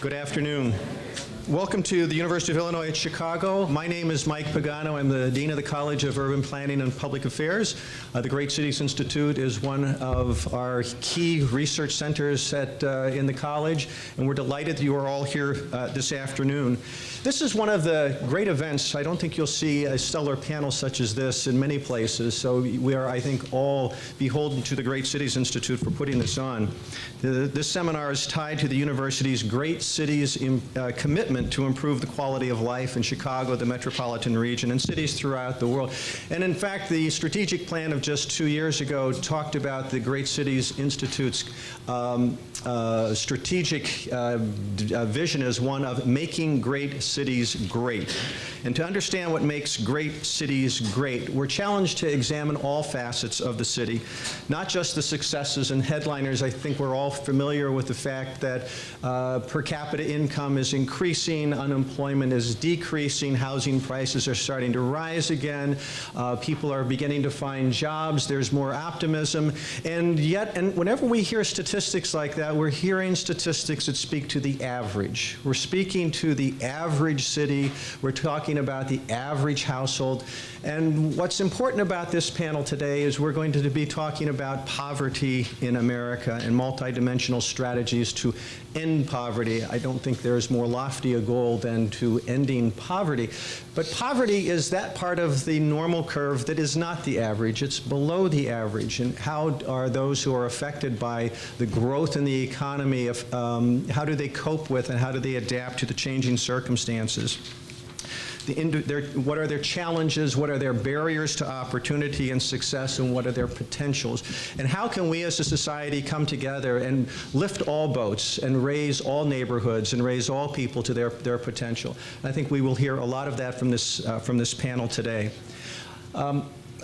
Good afternoon. Welcome to the University of Illinois at Chicago. My name is Mike Pagano. I'm the Dean of the College of Urban Planning and Public Affairs. The Great Cities Institute is one of our key research centers in the college, and we're delighted that you are all here this afternoon. This is one of the great events. I don't think you'll see a stellar panel such as this in many places, so we are, I think, all beholden to the Great Cities Institute for putting this on. This seminar is tied to the university's Great Cities commitment to improve the quality of life in Chicago, the metropolitan region, and cities throughout the world. And in fact, the strategic plan of just 2 years ago talked about the Great Cities Institute's strategic vision as one of making great cities great. And to understand what makes great cities great, we're challenged to examine all facets of the city, not just the successes and headliners. I think we're all familiar with the fact that per capita income is increasing, unemployment is decreasing, housing prices are starting to rise again, people are beginning to find jobs, there's more optimism, and whenever we hear statistics like that, we're hearing statistics that speak to the average. We're speaking to the average city, we're talking about the average household, and what's important about this panel today is we're going to be talking about poverty in America and multidimensional strategies to end poverty. I don't think there's more lofty a goal than to ending poverty. But poverty is that part of the normal curve that is not the average. It's below the average. And how are those who are affected by the growth in the economy, how do they cope with and how do they adapt to the changing circumstances? What are their challenges, what are their barriers to opportunity and success, and what are their potentials? And how can we as a society come together and lift all boats and raise all neighborhoods and raise all people to their potential? And I think we will hear a lot of that from this panel today.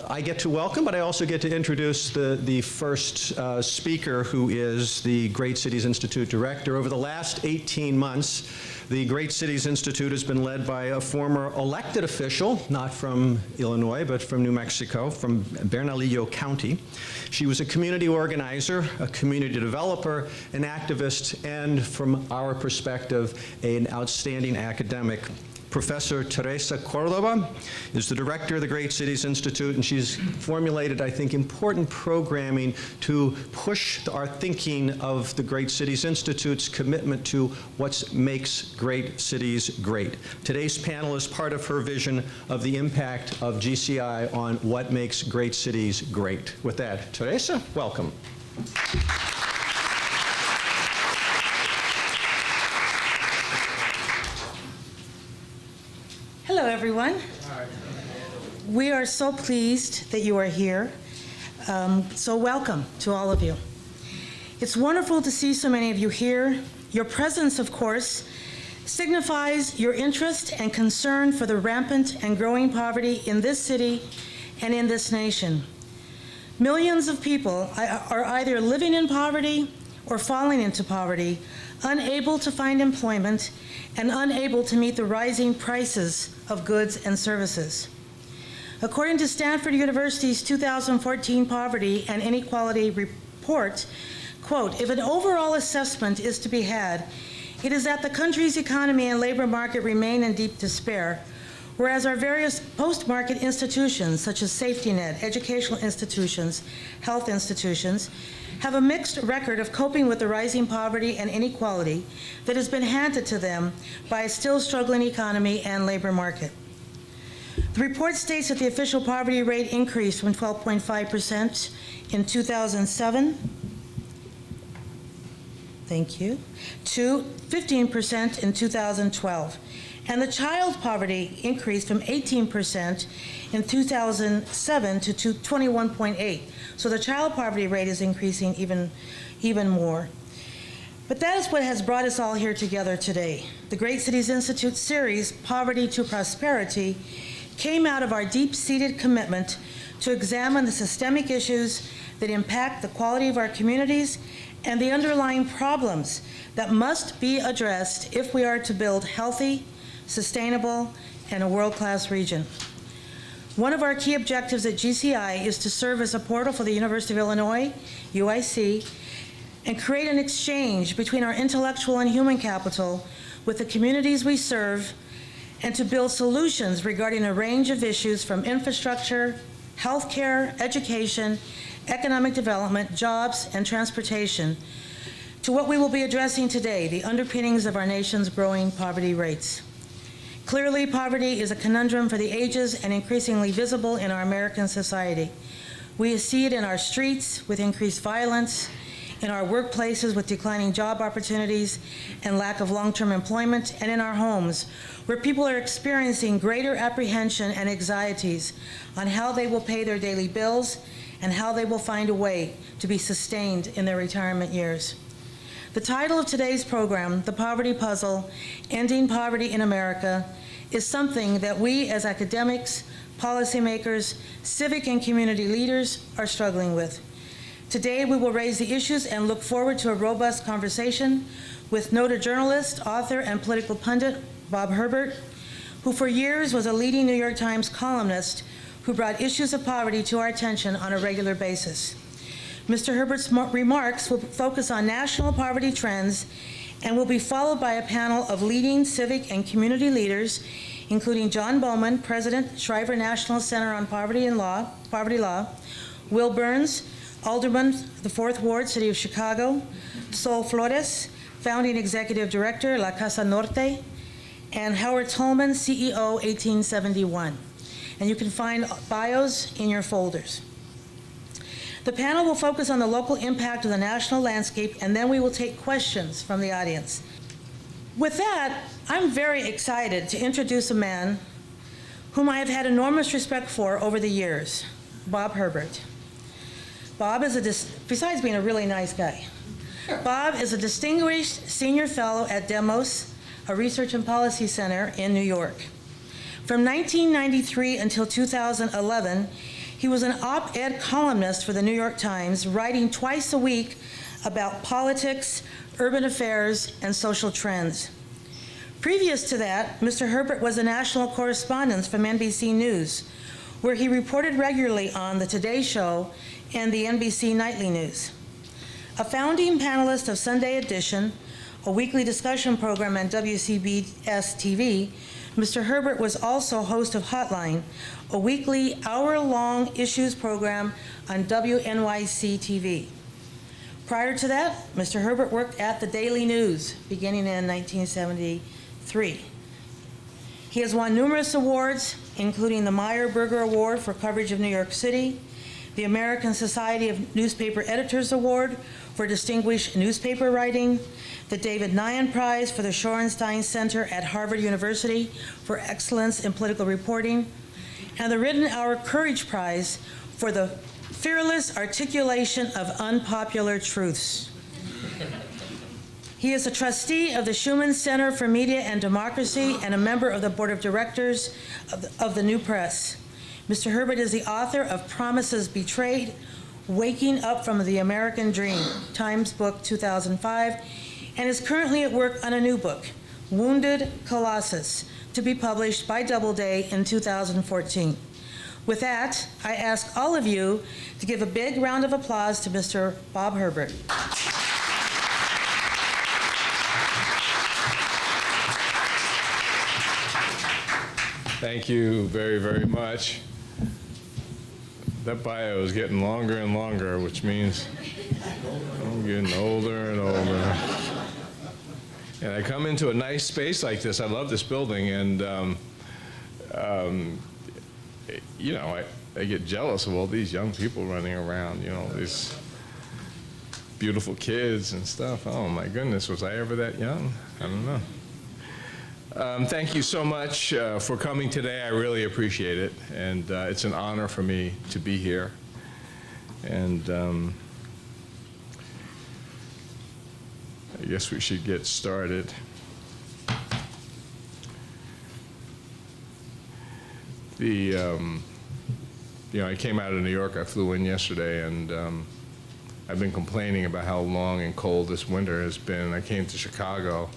I get to welcome, but I also get to introduce the first speaker, who is the Great Cities Institute director. Over the last 18 months, the Great Cities Institute has been led by a former elected official, not from Illinois, but from New Mexico, from Bernalillo County. She was a community organizer, a community developer, an activist, and from our perspective, an outstanding academic. Professor Teresa Cordova is the director of the Great Cities Institute, and she's formulated, I think, important programming to push our thinking of the Great Cities Institute's commitment to what makes great cities great. Today's panel is part of her vision of the impact of GCI on what makes great cities great. With that, Teresa, welcome. Hello, everyone. We are so pleased that you are here. So welcome to all of you. It's wonderful to see so many of you here. Your presence, of course, signifies your interest and concern for the rampant and growing poverty in this city and in this nation. Millions of people are either living in poverty or falling into poverty, unable to find employment, and unable to meet the rising prices of goods and services. According to Stanford University's 2014 Poverty and Inequality Report, quote, if an overall assessment is to be had, it is that the country's economy and labor market remain in deep despair, whereas our various post-market institutions, such as safety net, educational institutions, health institutions, have a mixed record of coping with the rising poverty and inequality that has been handed to them by a still struggling economy and labor market. The report states that the official poverty rate increased from 12.5% in 2007, thank you, to 15% in 2012. And the child poverty increased from 18% in 2007 to 21.8%. So the child poverty rate is increasing even more. But that is what has brought us all here together today. The Great Cities Institute series, Poverty to Prosperity, came out of our deep-seated commitment to examine the systemic issues that impact the quality of our communities and the underlying problems that must be addressed if we are to build healthy, sustainable, and a world-class region. One of our key objectives at GCI is to serve as a portal for the University of Illinois, UIC, and create an exchange between our intellectual and human capital with the communities we serve, and to build solutions regarding a range of issues from infrastructure, healthcare, education, economic development, jobs, and transportation, to what we will be addressing today, the underpinnings of our nation's growing poverty rates. Clearly, poverty is a conundrum for the ages and increasingly visible in our American society. We see it in our streets with increased violence, in our workplaces with declining job opportunities and lack of long-term employment, and in our homes, where people are experiencing greater apprehension and anxieties on how they will pay their daily bills and how they will find a way to be sustained in their retirement years. The title of today's program, The Poverty Puzzle, Ending Poverty in America, is something that we as academics, policymakers, civic and community leaders are struggling with. Today, we will raise the issues and look forward to a robust conversation with noted journalist, author, and political pundit, Bob Herbert, who for years was a leading New York Times columnist who brought issues of poverty to our attention on a regular basis. Mr. Herbert's remarks will focus on national poverty trends and will be followed by a panel of leading civic and community leaders, including John Bowman, President, Shriver National Center on Poverty Law, Will Burns, Alderman, the 4th Ward, City of Chicago, Sol Flores, Founding Executive Director, La Casa Norte, and Howard Tolman, CEO, 1871. And you can find bios in your folders. The panel will focus on the local impact of the national landscape, and then we will take questions from the audience. With that, I'm very excited to introduce a man whom I have had enormous respect for over the years, Bob Herbert. Bob is besides being a really nice guy, Bob is a distinguished senior fellow at Demos, a research and policy center in New York. From 1993 until 2011, he was an op-ed columnist for the New York Times, writing twice a week about politics, urban affairs, and social trends. Previous to that, Mr. Herbert was a national correspondent from NBC News, where he reported regularly on the Today Show and the NBC Nightly News. A founding panelist of Sunday Edition, a weekly discussion program on WCBS TV, Mr. Herbert was also host of Hotline, a weekly hour-long issues program on WNYC TV. Prior to that, Mr. Herbert worked at the Daily News, beginning in 1973. He has won numerous awards, including the Meyer-Berger Award for coverage of New York City, the American Society of Newspaper Editors Award for distinguished newspaper writing, the David Nyan Prize for the Shorenstein Center at Harvard University for excellence in political reporting, and the Ridenour Courage Prize for the fearless articulation of unpopular truths. He is a trustee of the Schumann Center for Media and Democracy and a member of the board of directors of the New Press. Mr. Herbert is the author of Promises Betrayed, Waking Up from the American Dream, Times Book 2005, and is currently at work on a new book, Wounded Colossus, to be published by Doubleday in 2014. With that, I ask all of you to give a big round of applause to Mr. Bob Herbert. Thank you very, very much. That bio is getting longer and longer, which means I'm getting older and older. And I come into a nice space like this. I love this building, and you know, I get jealous of all these young people running around, you know, these beautiful kids and stuff. Oh my goodness, was I ever that young? I don't know. Thank you so much for coming today. I really appreciate it, and it's an honor for me to be here. And I guess we should get started. You know, I came out of New York. I flew in yesterday, and I've been complaining about how long and cold this winter has been. I came to Chicago.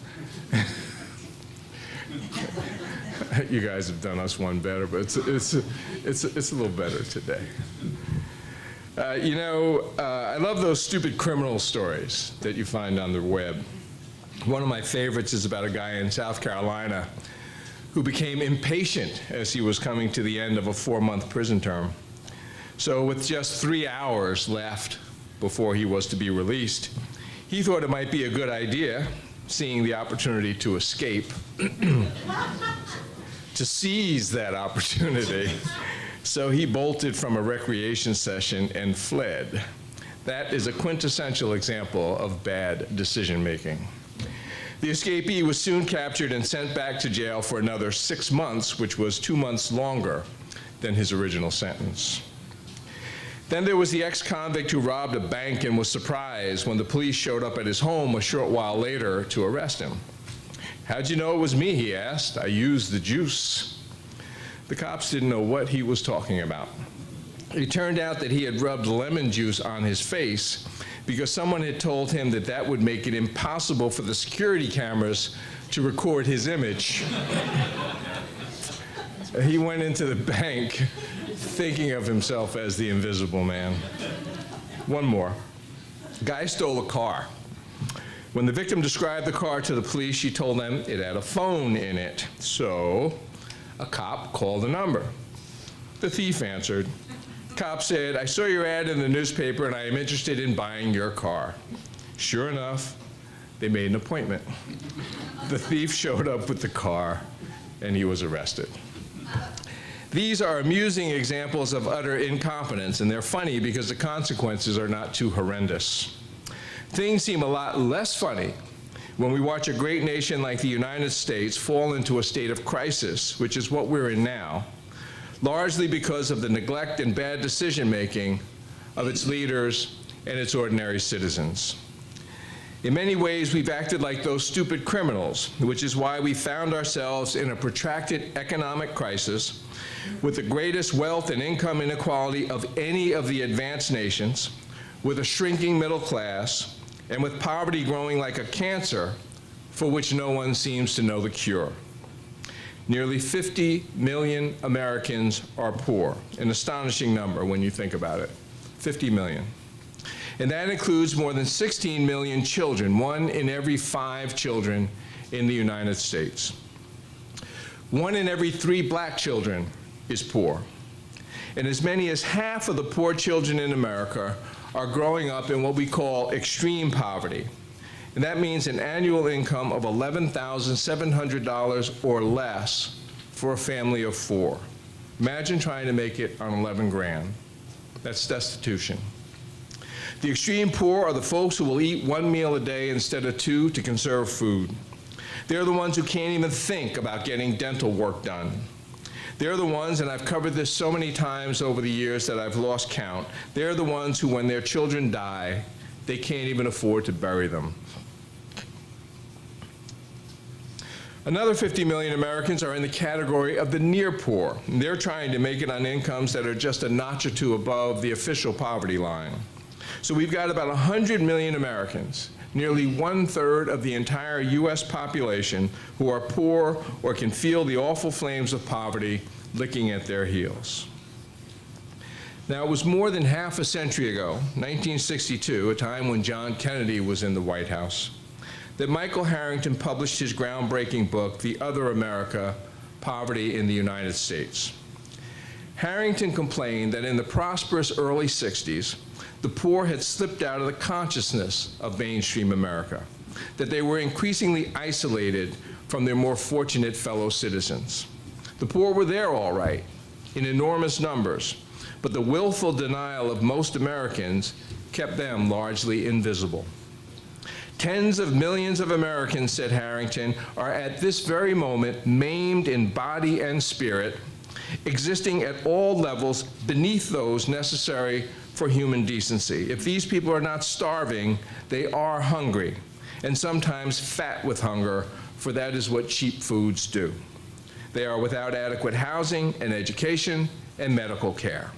You guys have done us one better, but it's a little better today. I love those stupid criminal stories that you find on the web. One of my favorites is about a guy in South Carolina who became impatient as he was coming to the end of a 4-month prison term. So with just 3 hours left before he was to be released, he thought it might be a good idea, seeing the opportunity to escape, to seize that opportunity. So he bolted from a recreation session and fled. That is a quintessential example of bad decision-making. The escapee was soon captured and sent back to jail for another 6 months, which was 2 months longer than his original sentence. Then there was the ex-convict who robbed a bank and was surprised when the police showed up at his home a short while later to arrest him. "How'd you know it was me?" he asked. "I used the juice." The cops didn't know what he was talking about. It turned out that he had rubbed lemon juice on his face because someone had told him that that would make it impossible for the security cameras to record his image. He went into the bank thinking of himself as the invisible man. One more. Guy stole a car. When the victim described the car to the police, she told them it had a phone in it. So a cop called the number. The thief answered. Cop said, "I saw your ad in the newspaper and I am interested in buying your car." Sure enough, they made an appointment. The thief showed up with the car and he was arrested. These are amusing examples of utter incompetence, and they're funny because the consequences are not too horrendous. Things seem a lot less funny when we watch a great nation like the United States fall into a state of crisis, which is what we're in now, largely because of the neglect and bad decision-making of its leaders and its ordinary citizens. In many ways, we've acted like those stupid criminals, which is why we found ourselves in a protracted economic crisis with the greatest wealth and income inequality of any of the advanced nations, with a shrinking middle class, and with poverty growing like a cancer for which no one seems to know the cure. Nearly 50 million Americans are poor, an astonishing number when you think about it, 50 million. And that includes more than 16 million children, 1 in every 5 children in the United States. 1 in every 3 black children is poor. And as many as half of the poor children in America are growing up in what we call extreme poverty. And that means an annual income of $11,700 or less for a family of 4. Imagine trying to make it on 11 grand. That's destitution. The extreme poor are the folks who will eat 1 meal a day instead of 2 to conserve food. They're the ones who can't even think about getting dental work done. They're the ones, and I've covered this so many times over the years that I've lost count, they're the ones who, when their children die, they can't even afford to bury them. Another 50 million Americans are in the category of the near poor. They're trying to make it on incomes that are just a notch or 2 above the official poverty line. So we've got about 100 million Americans, nearly 1/3 of the entire US population, who are poor or can feel the awful flames of poverty licking at their heels. Now, it was more than half a century ago, 1962, a time when John Kennedy was in the White House, that Michael Harrington published his groundbreaking book, The Other America: Poverty in the United States. Harrington complained that in the prosperous early 60s, the poor had slipped out of the consciousness of mainstream America, that they were increasingly isolated from their more fortunate fellow citizens. The poor were there all right, in enormous numbers, but the willful denial of most Americans kept them largely invisible. Tens of millions of Americans, said Harrington, are at this very moment maimed in body and spirit, existing at all levels beneath those necessary for human decency. If these people are not starving, they are hungry, and sometimes fat with hunger, for that is what cheap foods do. They are without adequate housing and education and medical care.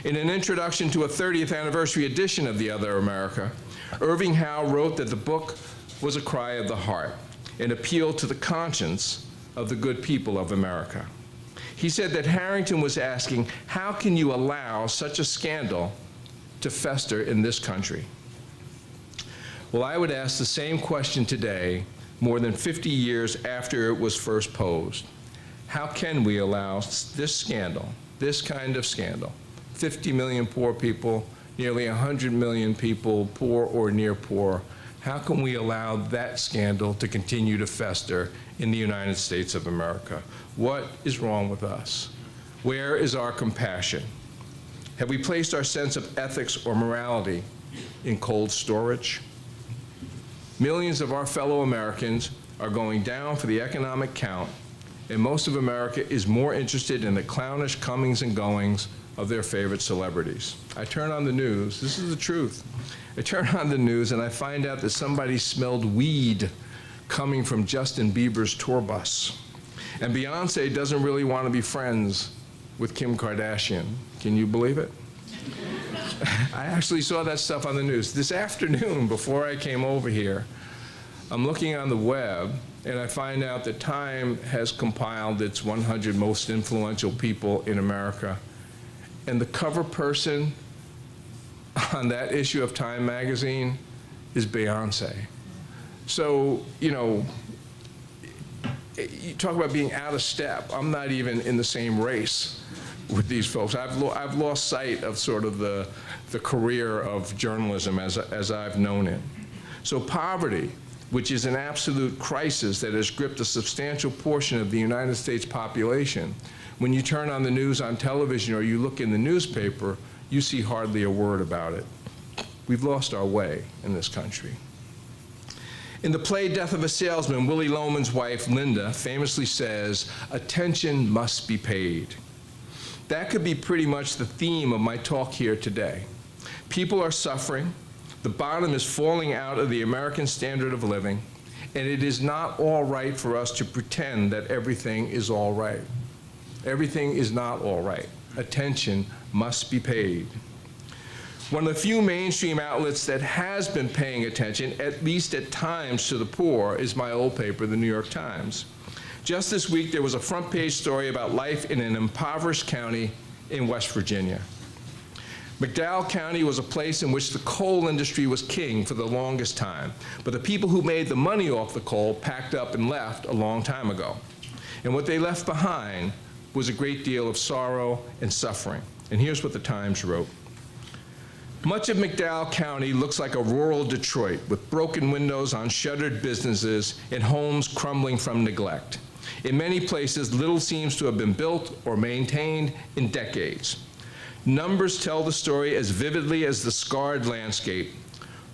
In an introduction to a 30th anniversary edition of The Other America, Irving Howe wrote that the book was a cry of the heart, an appeal to the conscience of the good people of America. He said that Harrington was asking, how can you allow such a scandal to fester in this country? Well, I would ask the same question today, more than 50 years after it was first posed. How can we allow this scandal, this kind of scandal, 50 million poor people, nearly 100 million people poor or near poor, how can we allow that scandal to continue to fester in the United States of America? What is wrong with us? Where is our compassion? Have we placed our sense of ethics or morality in cold storage? Millions of our fellow Americans are going down for the economic count, and most of America is more interested in the clownish comings and goings of their favorite celebrities. I turn on the news, this is the truth. I turn on the news and I find out that somebody smelled weed coming from Justin Bieber's tour bus. And Beyonce doesn't really want to be friends with Kim Kardashian. Can you believe it? I actually saw that stuff on the news. This afternoon, before I came over here, I'm looking on the web, and I find out that Time has compiled its 100 most influential people in America. And the cover person on that issue of Time magazine is Beyonce. So, you know, you talk about being out of step. I'm not even in the same race with these folks. I've lost sight of sort of the career of journalism as I've known it. So poverty, which is an absolute crisis that has gripped a substantial portion of the United States population, when you turn on the news on television or you look in the newspaper, you see hardly a word about it. We've lost our way in this country. In the play Death of a Salesman, Willy Loman's wife, Linda, famously says, "Attention must be paid." That could be pretty much the theme of my talk here today. People are suffering, the bottom is falling out of the American standard of living, and it is not all right for us to pretend that everything is all right. Everything is not all right. Attention must be paid. One of the few mainstream outlets that has been paying attention, at least at times, to the poor is my old paper, the New York Times. Just this week, there was a front page story about life in an impoverished county in West Virginia. McDowell County was a place in which the coal industry was king for the longest time, but the people who made the money off the coal packed up and left a long time ago. And what they left behind was a great deal of sorrow and suffering. And here's what the Times wrote. Much of McDowell County looks like a rural Detroit with broken windows on shuttered businesses and homes crumbling from neglect. In many places, little seems to have been built or maintained in decades. Numbers tell the story as vividly as the scarred landscape.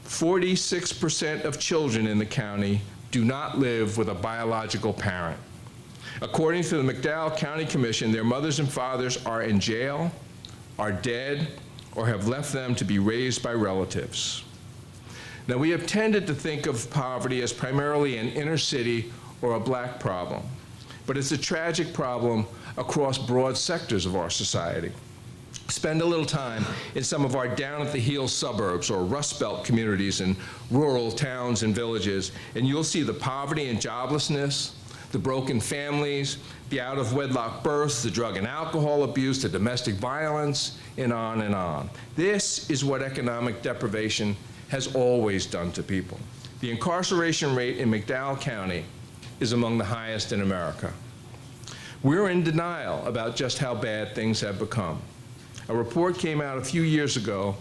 46% of children in the county do not live with a biological parent. According to the McDowell County Commission, their mothers and fathers are in jail, are dead, or have left them to be raised by relatives. Now, we have tended to think of poverty as primarily an inner city or a black problem, but it's a tragic problem across broad sectors of our society. Spend a little time in some of our down-at-the-heel suburbs or Rust Belt communities in rural towns and villages, and you'll see the poverty and joblessness, the broken families, the out-of-wedlock births, the drug and alcohol abuse, the domestic violence, and on and on. This is what economic deprivation has always done to people. The incarceration rate in McDowell County is among the highest in America. We're in denial about just how bad things have become. A report came out a few years ago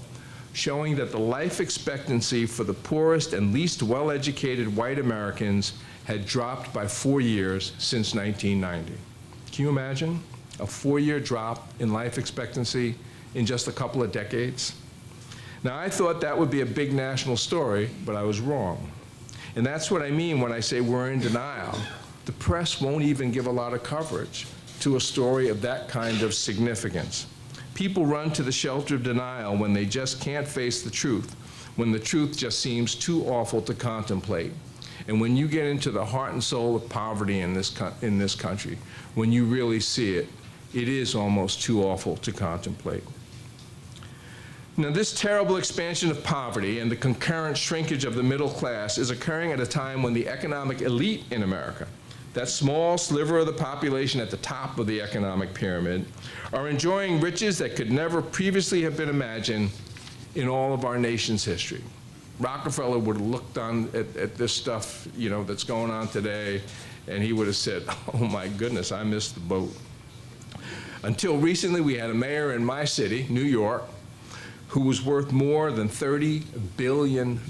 showing that the life expectancy for the poorest and least well-educated white Americans had dropped by 4 years since 1990. Can you imagine a 4-year drop in life expectancy in just a couple of decades? Now, I thought that would be a big national story, but I was wrong. And that's what I mean when I say we're in denial. The press won't even give a lot of coverage to a story of that kind of significance. People run to the shelter of denial when they just can't face the truth, when the truth just seems too awful to contemplate. And when you get into the heart and soul of poverty in this country, when you really see it, it is almost too awful to contemplate. Now, this terrible expansion of poverty and the concurrent shrinkage of the middle class is occurring at a time when the economic elite in America, that small sliver of the population at the top of the economic pyramid, are enjoying riches that could never previously have been imagined in all of our nation's history. Rockefeller would have looked on at this stuff, you know, that's going on today, and he would have said, oh my goodness, I missed the boat. Until recently, we had a mayor in my city, New York, who was worth more than $30 billion.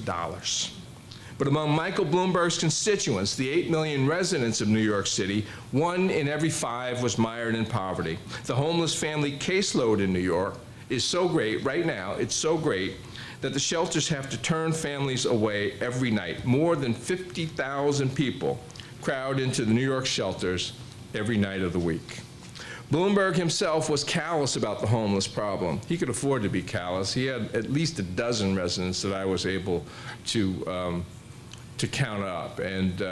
But among Michael Bloomberg's constituents, the 8 million residents of New York City, 1 in every 5 was mired in poverty. The homeless family caseload in New York is so great, right now, it's so great, that the shelters have to turn families away every night. More than 50,000 people crowd into the New York shelters every night of the week. Bloomberg himself was callous about the homeless problem. He could afford to be callous. He had at least a dozen residents that I was able to count up. And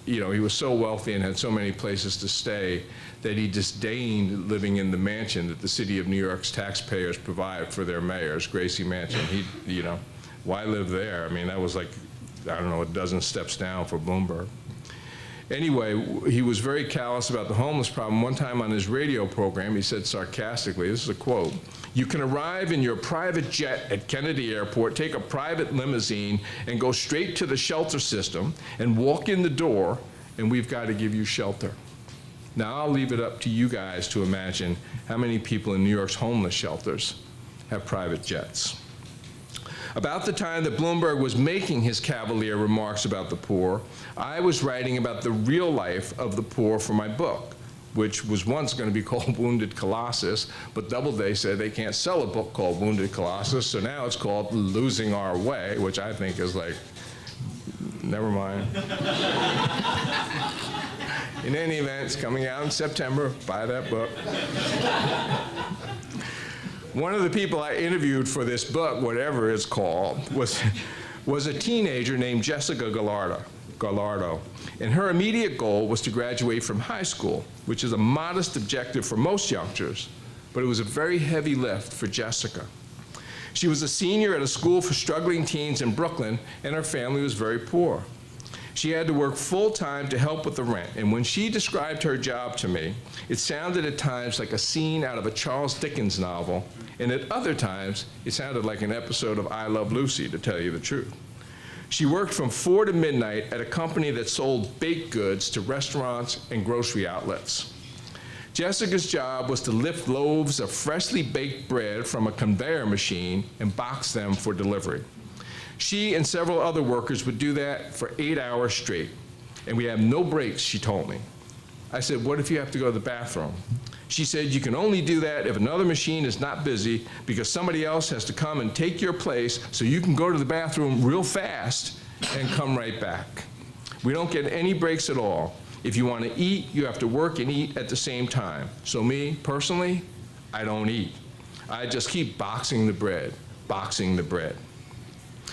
you know, he was so wealthy and had so many places to stay that he disdained living in the mansion that the city of New York's taxpayers provide for their mayors, Gracie Mansion. He, you know, why live there? I mean, that was like, I don't know, a dozen steps down for Bloomberg. Anyway, he was very callous about the homeless problem. One time on his radio program, he said sarcastically, this is a quote, "You can arrive in your private jet at Kennedy Airport, take a private limousine, and go straight to the shelter system and walk in the door, and we've got to give you shelter." Now, I'll leave it up to you guys to imagine how many people in New York's homeless shelters have private jets. About the time that Bloomberg was making his cavalier remarks about the poor, I was writing about the real life of the poor for my book, which was once going to be called Wounded Colossus, but Doubleday said they can't sell a book called Wounded Colossus, so now it's called Losing Our Way, which I think is like, never mind. In any event, it's coming out in September. Buy that book. One of the people I interviewed for this book, whatever it's called, was a teenager named Jessica Gallardo. And her immediate goal was to graduate from high school, which is a modest objective for most youngsters, but it was a very heavy lift for Jessica. She was a senior at a school for struggling teens in Brooklyn, and her family was very poor. She had to work full-time to help with the rent, and when she described her job to me, it sounded at times like a scene out of a Charles Dickens novel, and at other times, it sounded like an episode of I Love Lucy, to tell you the truth. She worked from 4 to midnight at a company that sold baked goods to restaurants and grocery outlets. Jessica's job was to lift loaves of freshly baked bread from a conveyor machine and box them for delivery. She and several other workers would do that for 8 hours straight, and we have no breaks, she told me. I said, what if you have to go to the bathroom? She said, you can only do that if another machine is not busy because somebody else has to come and take your place so you can go to the bathroom real fast and come right back. We don't get any breaks at all. If you want to eat, you have to work and eat at the same time. So me, personally, I don't eat. I just keep boxing the bread, boxing the bread.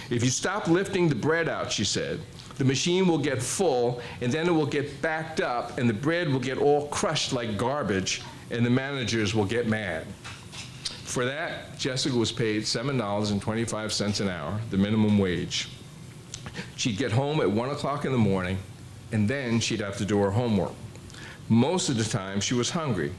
If you stop lifting the bread out, she said, the machine will get full, and then it will get backed up, and the bread will get all crushed like garbage, and the managers will get mad. For that, Jessica was paid $7.25 an hour, the minimum wage. She'd get home at 1 o'clock in the morning, and then she'd have to do her homework. Most of the time, she was hungry,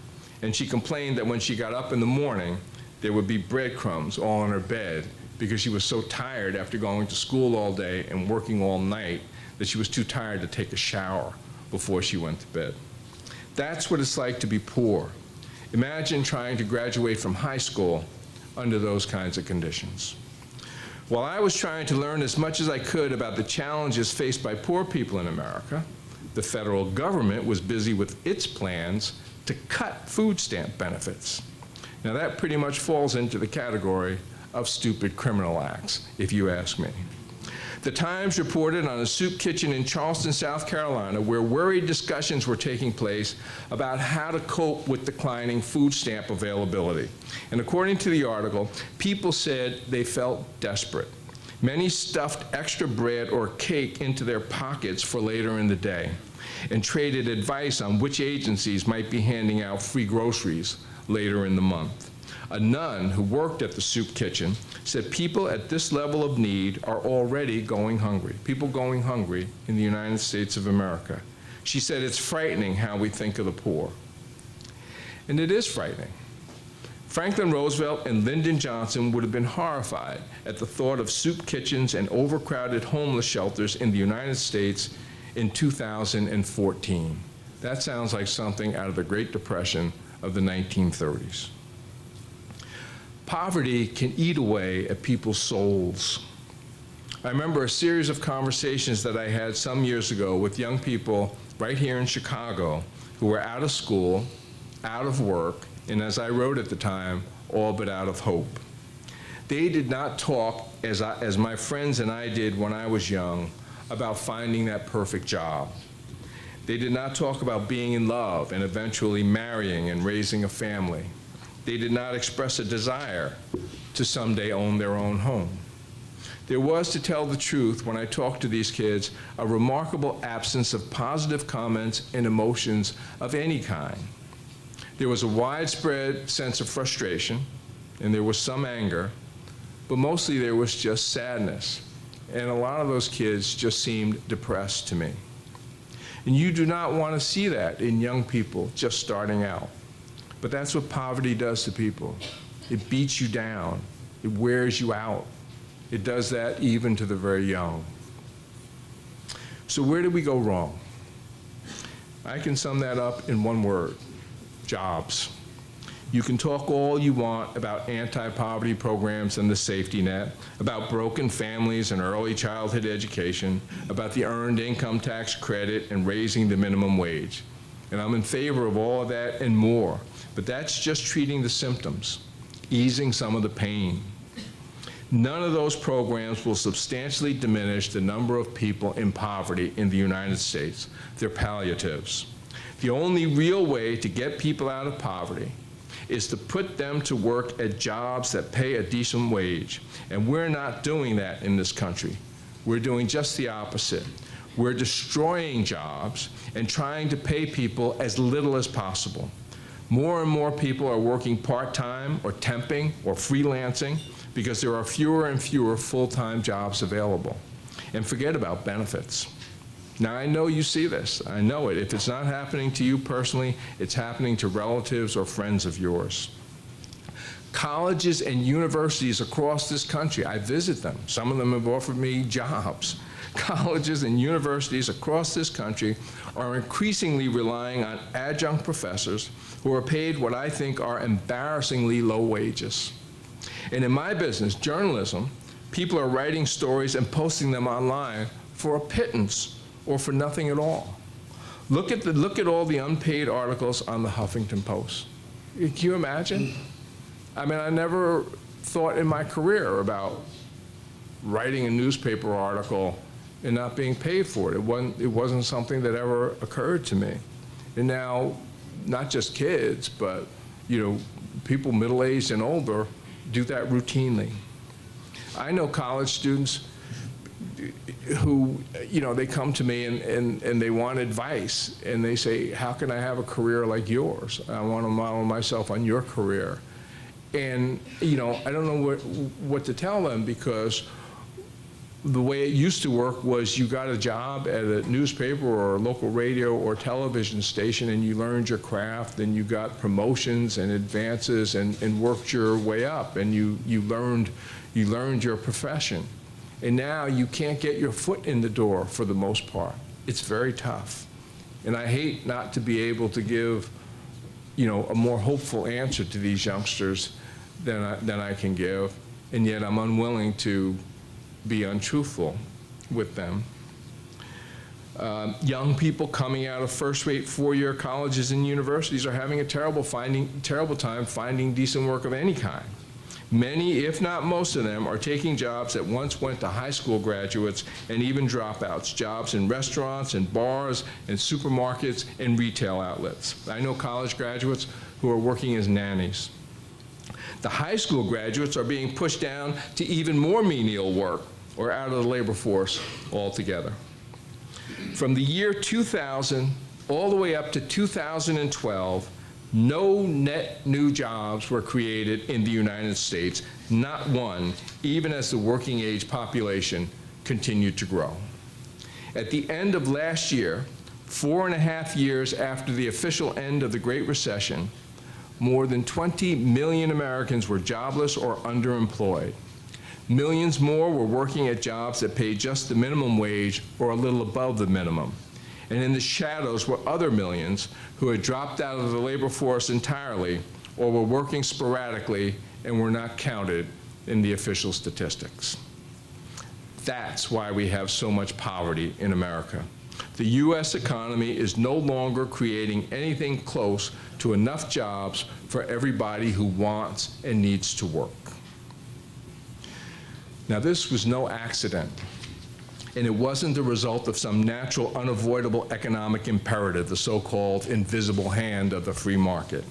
and she complained that when she got up in the morning, there would be breadcrumbs all on her bed, because she was so tired after going to school all day and working all night that she was too tired to take a shower before she went to bed. That's what it's like to be poor. Imagine trying to graduate from high school under those kinds of conditions. While I was trying to learn as much as I could about the challenges faced by poor people in America, the federal government was busy with its plans to cut food stamp benefits. Now that pretty much falls into the category of stupid criminal acts, if you ask me. The Times reported on a soup kitchen in Charleston, South Carolina, where worried discussions were taking place about how to cope with declining food stamp availability. And according to the article, people said they felt desperate. Many stuffed extra bread or cake into their pockets for later in the day and traded advice on which agencies might be handing out free groceries later in the month. A nun who worked at the soup kitchen said people at this level of need are already going hungry. People going hungry in the United States of America. She said it's frightening how we think of the poor. And it is frightening. Franklin Roosevelt and Lyndon Johnson would have been horrified at the thought of soup kitchens and overcrowded homeless shelters in the United States in 2014. That sounds like something out of the Great Depression of the 1930s. Poverty can eat away at people's souls. I remember a series of conversations that I had some years ago with young people right here in Chicago who were out of school, out of work, and as I wrote at the time, all but out of hope. They did not talk, as my friends and I did when I was young, about finding that perfect job. They did not talk about being in love and eventually marrying and raising a family. They did not express a desire to someday own their own home. There was, to tell the truth, when I talked to these kids, a remarkable absence of positive comments and emotions of any kind. There was a widespread sense of frustration, and there was some anger, but mostly there was just sadness. And a lot of those kids just seemed depressed to me. And you do not want to see that in young people just starting out. But that's what poverty does to people. It beats you down. It wears you out. It does that even to the very young. So where did we go wrong? I can sum that up in one word: jobs. You can talk all you want about anti-poverty programs and the safety net, about broken families and early childhood education, about the earned income tax credit and raising the minimum wage. And I'm in favor of all of that and more, but that's just treating the symptoms, easing some of the pain. None of those programs will substantially diminish the number of people in poverty in the United States. They're palliatives. The only real way to get people out of poverty is to put them to work at jobs that pay a decent wage. And we're not doing that in this country. We're doing just the opposite. We're destroying jobs and trying to pay people as little as possible. More and more people are working part-time or temping or freelancing because there are fewer and fewer full-time jobs available. And forget about benefits. Now, I know you see this. I know it. If it's not happening to you personally, it's happening to relatives or friends of yours. Colleges and universities across this country, I visit them. Some of them have offered me jobs. Colleges and universities across this country are increasingly relying on adjunct professors who are paid what I think are embarrassingly low wages. And in my business, journalism, people are writing stories and posting them online for a pittance or for nothing at all. Look at all the unpaid articles on the Huffington Post. Can you imagine? I mean, I never thought in my career about writing a newspaper article and not being paid for it. It wasn't something that ever occurred to me. And now, not just kids, but people middle-aged and older do that routinely. I know college students who, they come to me and they want advice, and they say, how can I have a career like yours? I want to model myself on your career. And, I don't know what to tell them, because the way it used to work was you got a job at a newspaper or a local radio or television station, and you learned your craft, and you got promotions and advances and worked your way up, and you learned your profession. And now you can't get your foot in the door for the most part. It's very tough. And I hate not to be able to give, a more hopeful answer to these youngsters than I can give, and yet I'm unwilling to be untruthful with them. Young people coming out of first-rate four-year colleges and universities are having a terrible time finding decent work of any kind. Many, if not most of them, are taking jobs that once went to high school graduates and even dropouts, jobs in restaurants and bars and supermarkets and retail outlets. I know college graduates who are working as nannies. The high school graduates are being pushed down to even more menial work or out of the labor force altogether. From the year 2000 all the way up to 2012, no net new jobs were created in the United States, not one, even as the working age population continued to grow. At the end of last year, 4.5 years after the official end of the Great Recession, more than 20 million Americans were jobless or underemployed. Millions more were working at jobs that paid just the minimum wage or a little above the minimum. And in the shadows were other millions who had dropped out of the labor force entirely or were working sporadically and were not counted in the official statistics. That's why we have so much poverty in America. The U.S. economy is no longer creating anything close to enough jobs for everybody who wants and needs to work. Now, this was no accident, and it wasn't the result of some natural, unavoidable economic imperative, the so-called invisible hand of the free market.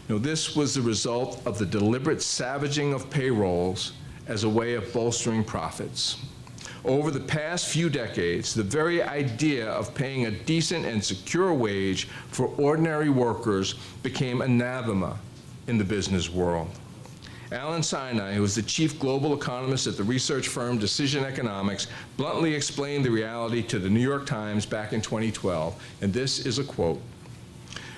No, this was the result of the deliberate savaging of payrolls as a way of bolstering profits. Over the past few decades, the very idea of paying a decent and secure wage for ordinary workers became anathema in the business world. Alan Sinai, who was the chief global economist at the research firm Decision Economics, bluntly explained the reality to the New York Times back in 2012, and this is a quote.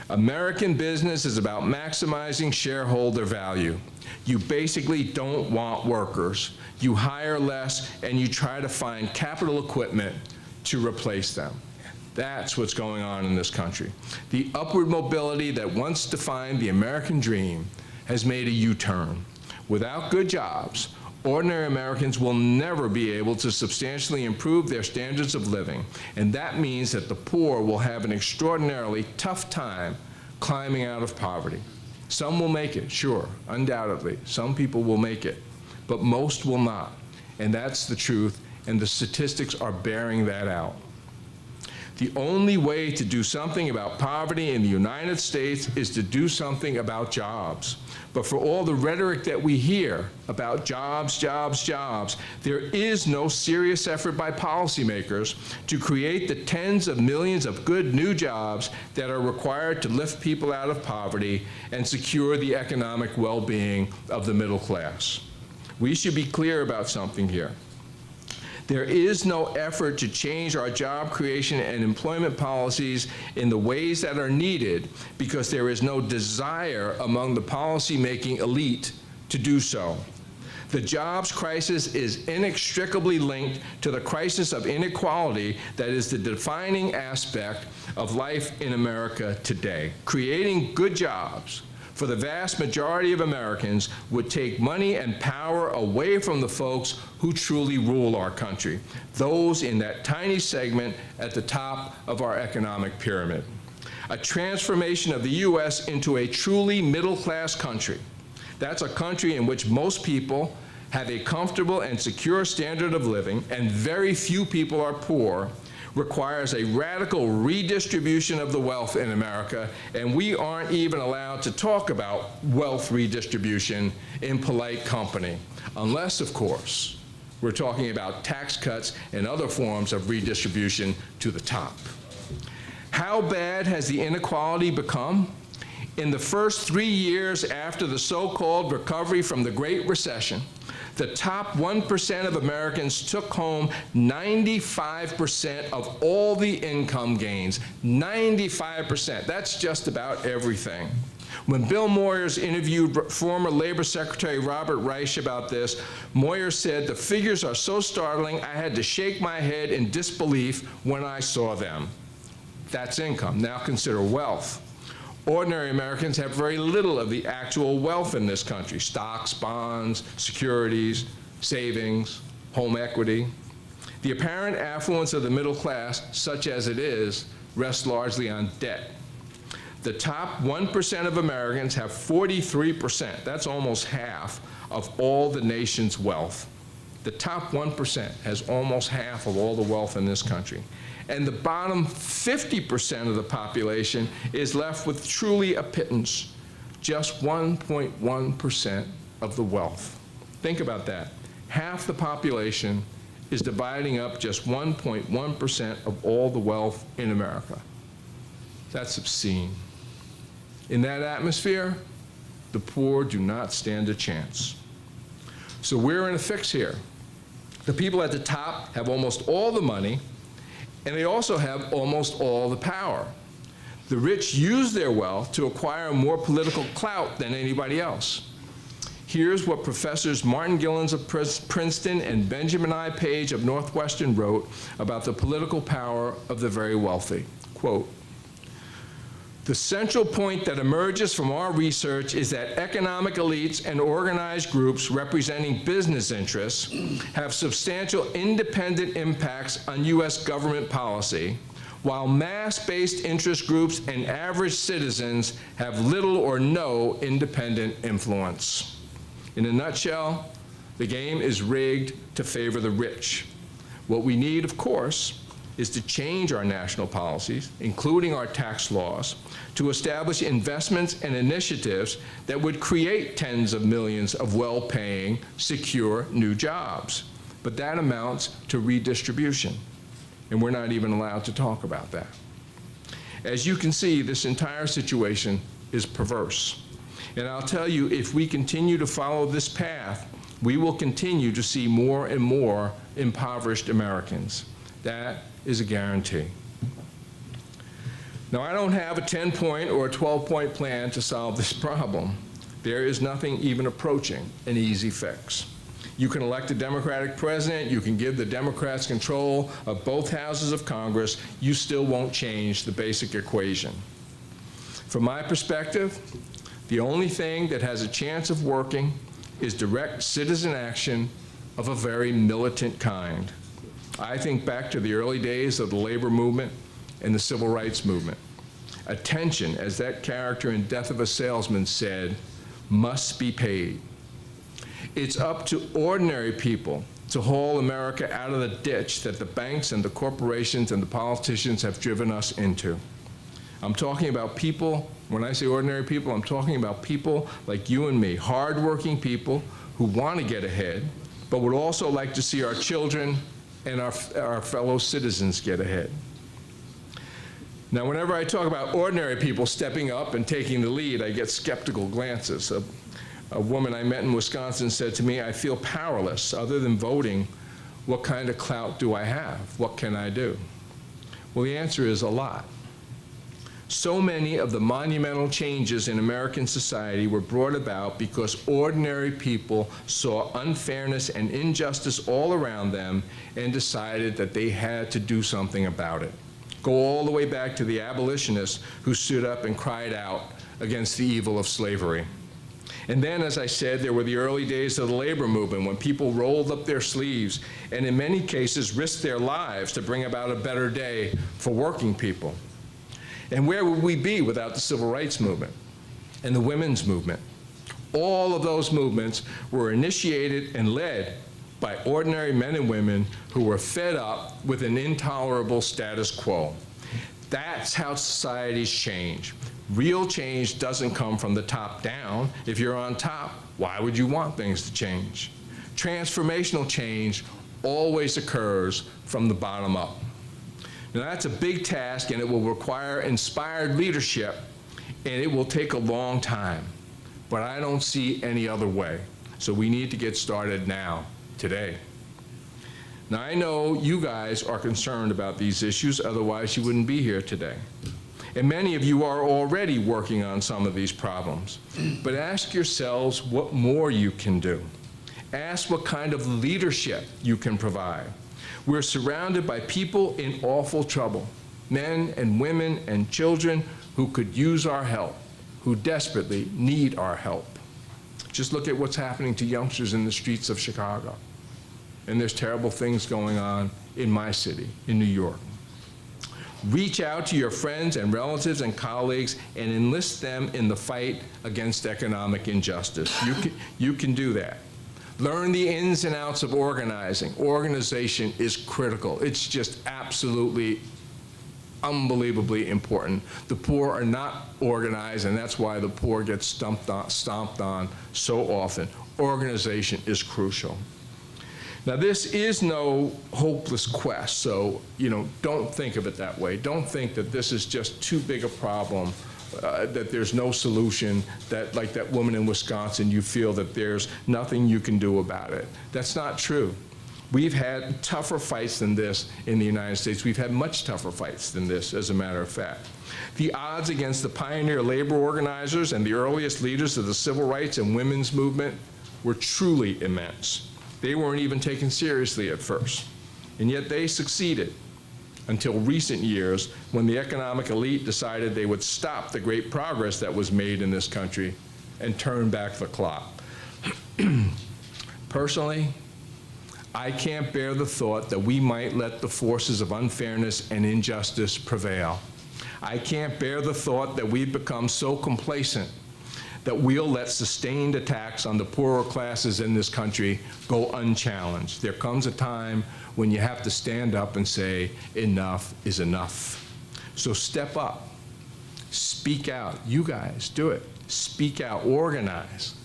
"American business is about maximizing shareholder value. You basically don't want workers. You hire less, and you try to find capital equipment to replace them." That's what's going on in this country. The upward mobility that once defined the American dream has made a U-turn. Without good jobs, ordinary Americans will never be able to substantially improve their standards of living, and that means that the poor will have an extraordinarily tough time climbing out of poverty. Some will make it, sure, undoubtedly. Some people will make it, but most will not, and that's the truth, and the statistics are bearing that out. The only way to do something about poverty in the United States is to do something about jobs. But for all the rhetoric that we hear about jobs, jobs, jobs, there is no serious effort by policymakers to create the tens of millions of good new jobs that are required to lift people out of poverty and secure the economic well-being of the middle class. We should be clear about something here. There is no effort to change our job creation and employment policies in the ways that are needed because there is no desire among the policy-making elite to do so. The jobs crisis is inextricably linked to the crisis of inequality that is the defining aspect of life in America today. Creating good jobs for the vast majority of Americans would take money and power away from the folks who truly rule our country, those in that tiny segment at the top of our economic pyramid. A transformation of the U.S. into a truly middle-class country. That's a country in which most people have a comfortable and secure standard of living, and very few people are poor, requires a radical redistribution of the wealth in America, and we aren't even allowed to talk about wealth redistribution in polite company, unless, of course, we're talking about tax cuts and other forms of redistribution to the top. How bad has the inequality become? In the first 3 years after the so-called recovery from the Great Recession, the top 1% of Americans took home 95% of all the income gains. 95%. That's just about everything. When Bill Moyers interviewed former Labor Secretary Robert Reich about this, Moyers said, "The figures are so startling, I had to shake my head in disbelief when I saw them." That's income. Now consider wealth. Ordinary Americans have very little of the actual wealth in this country: stocks, bonds, securities, savings, home equity. The apparent affluence of the middle class, such as it is, rests largely on debt. The top 1% of Americans have 43%, that's almost half, of all the nation's wealth. The top 1% has almost half of all the wealth in this country. And the bottom 50% of the population is left with truly a pittance, just 1.1% of the wealth. Think about that. Half the population is dividing up just 1.1% of all the wealth in America. That's obscene. In that atmosphere, the poor do not stand a chance. So we're in a fix here. The people at the top have almost all the money, and they also have almost all the power. The rich use their wealth to acquire more political clout than anybody else. Here's what Professors Martin Gillens of Princeton and Benjamin I. Page of Northwestern wrote about the political power of the very wealthy. Quote, "The central point that emerges from our research is that economic elites and organized groups representing business interests have substantial independent impacts on U.S. government policy, while mass-based interest groups and average citizens have little or no independent influence. In a nutshell, the game is rigged to favor the rich. What we need, of course, is to change our national policies, including our tax laws, to establish investments and initiatives that would create tens of millions of well-paying, secure new jobs. But that amounts to redistribution, and we're not even allowed to talk about that. As you can see, this entire situation is perverse. And I'll tell you, if we continue to follow this path, we will continue to see more and more impoverished Americans. That is a guarantee. Now, I don't have a 10-point or a 12-point plan to solve this problem. There is nothing even approaching an easy fix. You can elect a Democratic president, you can give the Democrats control of both houses of Congress, you still won't change the basic equation. From my perspective, the only thing that has a chance of working is direct citizen action of a very militant kind. I think back to the early days of the labor movement and the civil rights movement. Attention, as that character in Death of a Salesman said, must be paid. It's up to ordinary people to haul America out of the ditch that the banks and the corporations and the politicians have driven us into. I'm talking about people, when I say ordinary people, I'm talking about people like you and me, hardworking people who want to get ahead, but would also like to see our children and our fellow citizens get ahead. Now, whenever I talk about ordinary people stepping up and taking the lead, I get skeptical glances. A woman I met in Wisconsin said to me, "I feel powerless. Other than voting, what kind of clout do I have? What can I do?" Well, the answer is a lot. So many of the monumental changes in American society were brought about because ordinary people saw unfairness and injustice all around them and decided that they had to do something about it. Go all the way back to the abolitionists who stood up and cried out against the evil of slavery. And then, as I said, there were the early days of the labor movement when people rolled up their sleeves and in many cases risked their lives to bring about a better day for working people. And where would we be without the civil rights movement and the women's movement? All of those movements were initiated and led by ordinary men and women who were fed up with an intolerable status quo. That's how societies change. Real change doesn't come from the top down. If you're on top, why would you want things to change? Transformational change always occurs from the bottom up. Now, that's a big task, and it will require inspired leadership, and it will take a long time. But I don't see any other way. So we need to get started now, today. Now, I know you guys are concerned about these issues, otherwise you wouldn't be here today. And many of you are already working on some of these problems. But ask yourselves what more you can do. Ask what kind of leadership you can provide. We're surrounded by people in awful trouble, men and women and children who could use our help, who desperately need our help. Just look at what's happening to youngsters in the streets of Chicago. And there's terrible things going on in my city, in New York. Reach out to your friends and relatives and colleagues and enlist them in the fight against economic injustice. You can do that. Learn the ins and outs of organizing. Organization is critical. It's just absolutely, unbelievably important. The poor are not organized, and that's why the poor get stomped on so often. Organization is crucial. Now, this is no hopeless quest, so don't think of it that way. Don't think that this is just too big a problem, that there's no solution, that like that woman in Wisconsin, you feel that there's nothing you can do about it. That's not true. We've had tougher fights than this in the United States. We've had much tougher fights than this, as a matter of fact. The odds against the pioneer labor organizers and the earliest leaders of the civil rights and women's movement were truly immense. They weren't even taken seriously at first, and yet they succeeded until recent years when the economic elite decided they would stop the great progress that was made in this country and turn back the clock. Personally, I can't bear the thought that we might let the forces of unfairness and injustice prevail. I can't bear the thought that we've become so complacent that we'll let sustained attacks on the poorer classes in this country go unchallenged. There comes a time when you have to stand up and say, enough is enough. So step up, speak out. You guys, do it. Speak out, organize,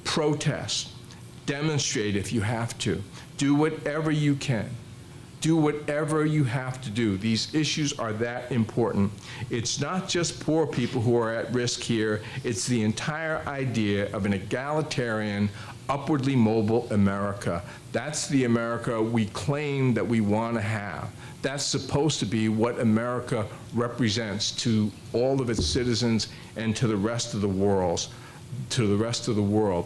protest, demonstrate if you have to. Do whatever you can. Do whatever you have to do. These issues are that important. It's not just poor people who are at risk here. It's the entire idea of an egalitarian, upwardly mobile America. That's the America we claim that we want to have. That's supposed to be what America represents to all of its citizens and to the rest of the world.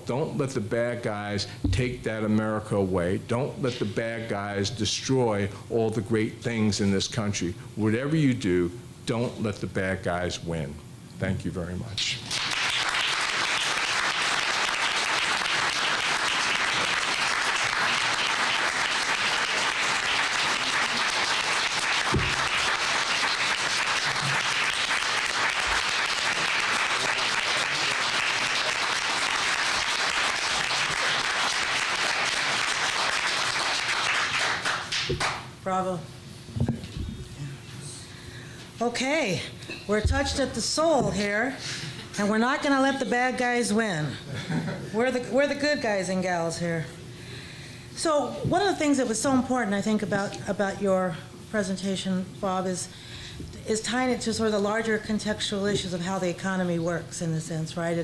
Don't let the bad guys take that America away. Don't let the bad guys destroy all the great things in this country. Whatever you do, don't let the bad guys win. Thank you very much. Bravo. Okay, we're touched at the soul here, and we're not going to let the bad guys win. We're the good guys and gals here. So one of the things that was so important, I think, about your presentation, Bob, is tying it to sort of the larger contextual issues of how the economy works, in a sense, right?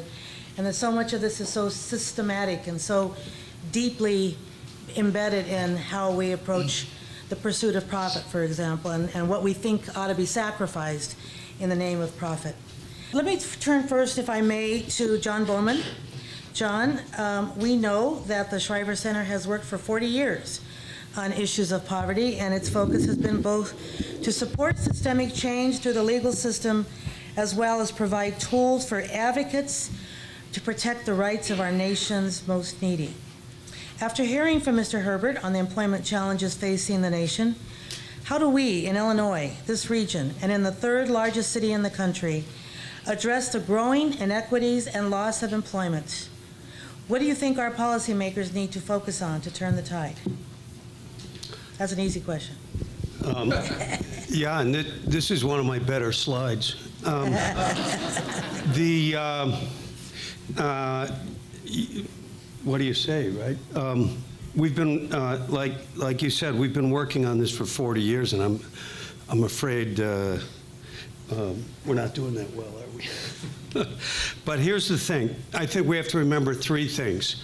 And that so much of this is so systematic and so deeply embedded in how we approach the pursuit of profit, for example, and what we think ought to be sacrificed in the name of profit. Let me turn first, if I may, to John Bowman. John, we know that the Shriver Center has worked for 40 years on issues of poverty, and its focus has been both to support systemic change through the legal system, as well as provide tools for advocates to protect the rights of our nation's most needy. After hearing from Mr. Herbert on the employment challenges facing the nation, how do we in Illinois, this region, and in the third largest city in the country, address the growing inequities and loss of employment? What do you think our policymakers need to focus on to turn the tide? That's an easy question. Yeah, and this is one of my better slides. What do you say, right? We've been, like you said, we've been working on this for 40 years, and I'm afraid we're not doing that well, are we? But here's the thing. I think we have to remember three things.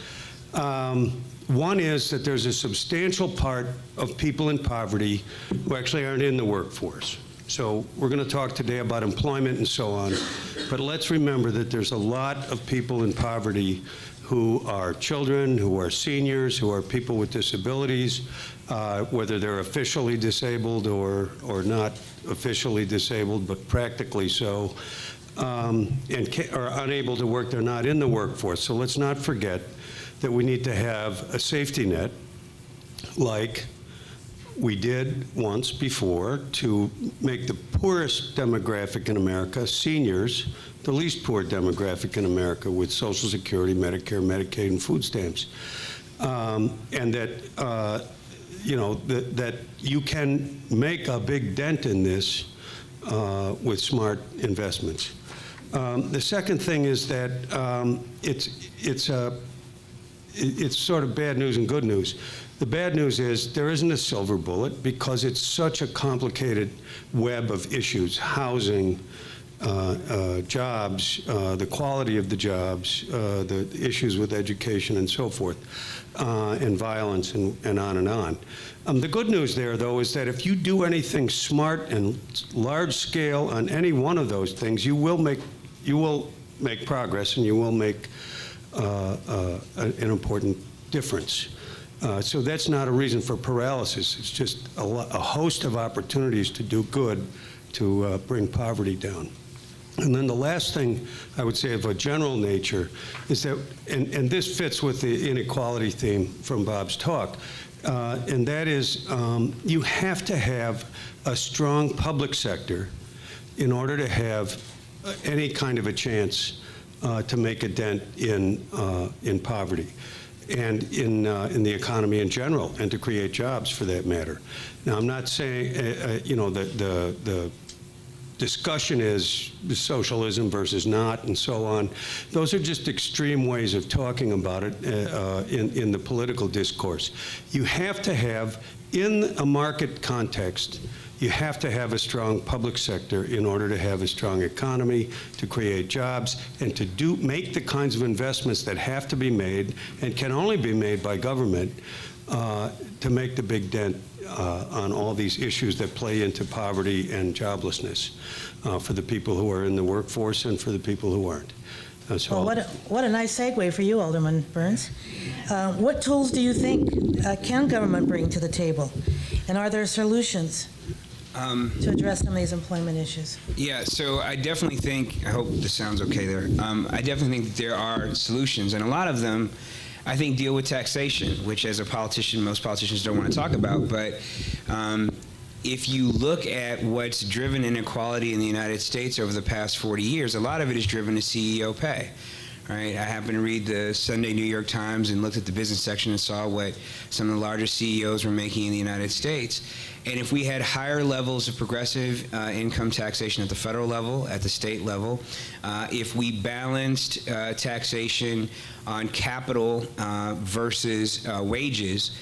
One is that there's a substantial part of people in poverty who actually aren't in the workforce. So we're going to talk today about employment and so on, but let's remember that there's a lot of people in poverty who are children, who are seniors, who are people with disabilities, whether they're officially disabled or not officially disabled, but practically so, and are unable to work. They're not in the workforce. So let's not forget that we need to have a safety net like we did once before to make the poorest demographic in America, seniors, the least poor demographic in America with Social Security, Medicare, Medicaid, and food stamps. And that, that you can make a big dent in this with smart investments. The second thing is that it's sort of bad news and good news. The bad news is there isn't a silver bullet because it's such a complicated web of issues: housing, jobs, the quality of the jobs, the issues with education and so forth, and violence and on and on. The good news there, though, is that if you do anything smart and large scale on any one of those things, you will make progress and you will make an important difference. So that's not a reason for paralysis. It's just a host of opportunities to do good to bring poverty down. And then the last thing I would say of a general nature is that, and this fits with the inequality theme from Bob's talk, and that is you have to have a strong public sector in order to have any kind of a chance to make a dent in poverty and in the economy in general, and to create jobs for that matter. Now, I'm not saying, you know, the discussion is socialism versus not and so on. Those are just extreme ways of talking about it in the political discourse. You have to have, in a market context, you have to have a strong public sector in order to have a strong economy, to create jobs, and to make the kinds of investments that have to be made and can only be made by government to make the big dent on all these issues that play into poverty and joblessness for the people who are in the workforce and for the people who aren't. Well, what a nice segue for you, Alderman Burns. What tools do you think can government bring to the table? And are there solutions to address some of these employment issues? Yeah, so I definitely think, I hope this sounds okay there, I definitely think that there are solutions, and a lot of them I think deal with taxation, which as a politician, most politicians don't want to talk about, but if you look at what's driven inequality in the United States over the past 40 years, a lot of it is driven to CEO pay. Right? I happened to read the Sunday New York Times and looked at the business section and saw what some of the largest CEOs were making in the United States. And if we had higher levels of progressive income taxation at the federal level, at the state level, if we balanced taxation on capital versus wages,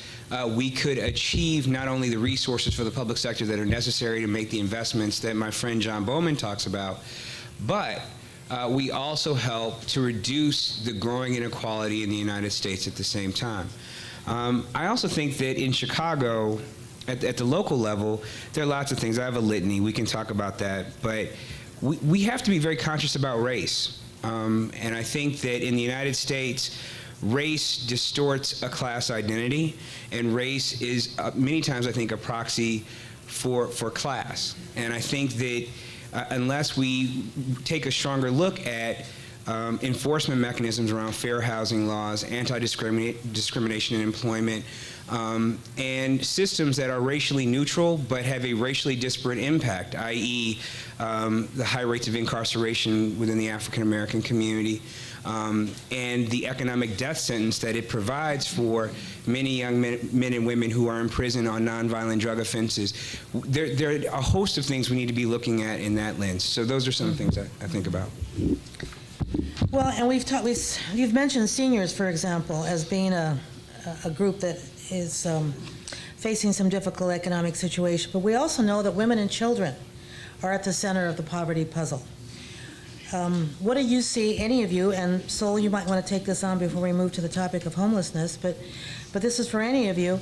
we could achieve not only the resources for the public sector that are necessary to make the investments that my friend John Bowman talks about, but we also help to reduce the growing inequality in the United States at the same time. I also think that in Chicago, at the local level, there are lots of things. I have a litany. We can talk about that. But we have to be very conscious about race. And I think that in the United States, race distorts a class identity, and race is many times, I think, a proxy for class. And I think that unless we take a stronger look at enforcement mechanisms around fair housing laws, anti-discrimination in employment, and systems that are racially neutral but have a racially disparate impact, i.e. The high rates of incarceration within the African American community, and the economic death sentence that it provides for many young men and women who are in prison on nonviolent drug offenses. There are a host of things we need to be looking at in that lens. So those are some of the things I think about. Well, and you've mentioned seniors, for example, as being a group that is facing some difficult economic situation. But we also know that women and children are at the center of the poverty puzzle. What do you see, any of you, and Sol, you might want to take this on before we move to the topic of homelessness, but this is for any of you.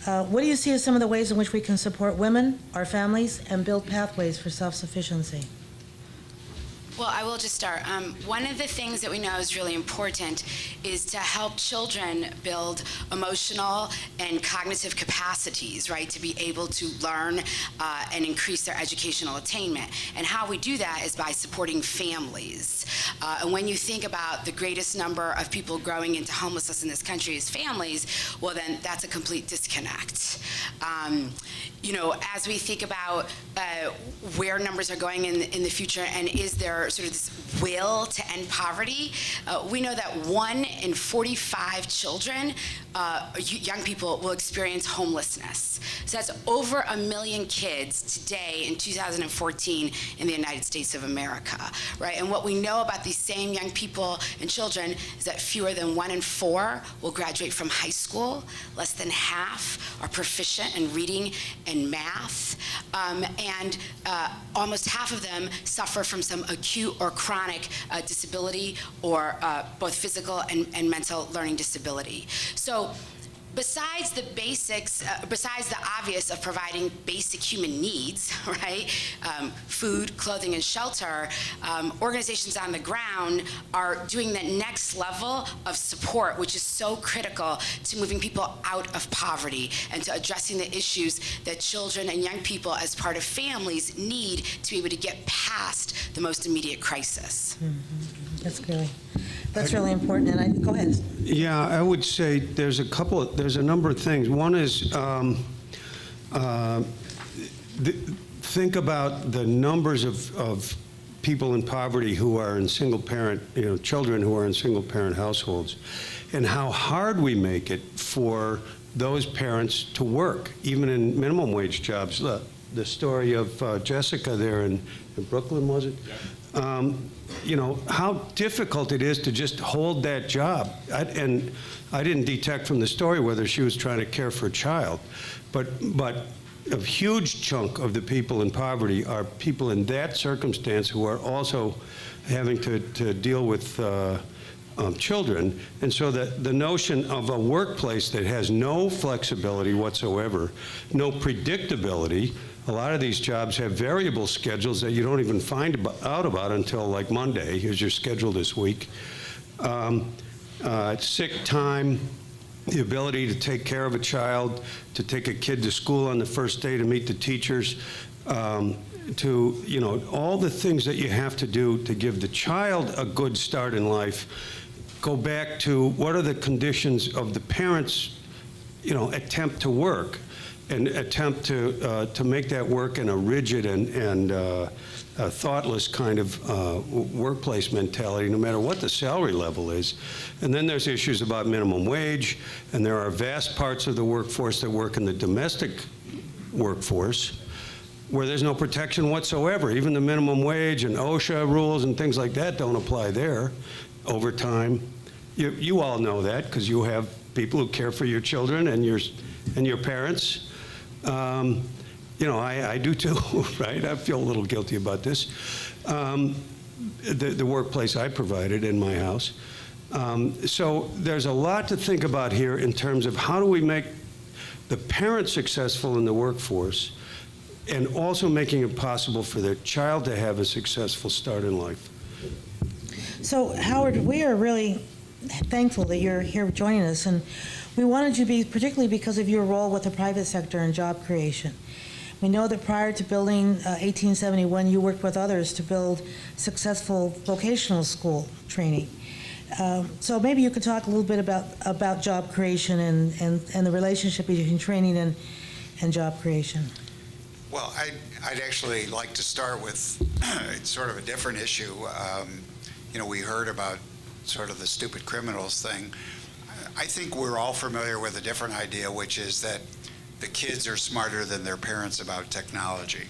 What do you see as some of the ways in which we can support women, our families, and build pathways for self-sufficiency? Well, I will just start. One of the things that we know is really important is to help children build emotional and cognitive capacities, right, to be able to learn and increase their educational attainment. And how we do that is by supporting families. And when you think about the greatest number of people growing into homelessness in this country is families, well, then that's a complete disconnect. You know, as we think about where numbers are going in the future, and is there or sort of this will to end poverty, we know that 1 in 45 children, young people, will experience homelessness. So that's over 1 million kids today in 2014 in the United States of America, right? And what we know about these same young people and children is that fewer than 1 in 4 will graduate from high school, less than half are proficient in reading and math, and almost half of them suffer from some acute or chronic disability, or both physical and mental learning disability. So besides the basics, besides the obvious of providing basic human needs, right, food, clothing, and shelter, organizations on the ground are doing the next level of support, which is so critical to moving people out of poverty and to addressing the issues that children and young people as part of families need to be able to get past the most immediate crisis. That's really important, and go ahead. Yeah, I would say there's a number of things. One is, think about the numbers of people in poverty who are in single-parent, children who are in single-parent households, and how hard we make it for those parents to work, even in minimum wage jobs. The story of Jessica there in Brooklyn, was it? How difficult it is to just hold that job. And I didn't detect from the story whether she was trying to care for a child, but a huge chunk of the people in poverty are people in that circumstance who are also having to deal with children. And so the notion of a workplace that has no flexibility whatsoever, no predictability. A lot of these jobs have variable schedules that you don't even find out about until like Monday. Here's your schedule this week. Sick time, the ability to take care of a child, to take a kid to school on the first day, to meet the teachers, to all the things that you have to do to give the child a good start in life. Go back to what are the conditions of the parents' attempt to work, and attempt to make that work in a rigid and thoughtless kind of workplace mentality, no matter what the salary level is. And then there's issues about minimum wage, and there are vast parts of the workforce that work in the domestic workforce where there's no protection whatsoever. Even the minimum wage and OSHA rules and things like that don't apply there. Overtime, you all know that because you have people who care for your children and your parents. I do too, right? I feel a little guilty about this. The workplace I provided in my house. So there's a lot to think about here in terms of how do we make the parents successful in the workforce and also making it possible for their child to have a successful start in life. So, Howard, we are really thankful that you're here joining us, and we wanted you to be, particularly because of your role with the private sector and job creation. We know that prior to building 1871, you worked with others to build successful vocational school training. So maybe you could talk a little bit about job creation and the relationship between training and job creation. Well, I'd actually like to start with sort of a different issue. We heard about sort of the stupid criminals thing. I think we're all familiar with a different idea, which is that the kids are smarter than their parents about technology.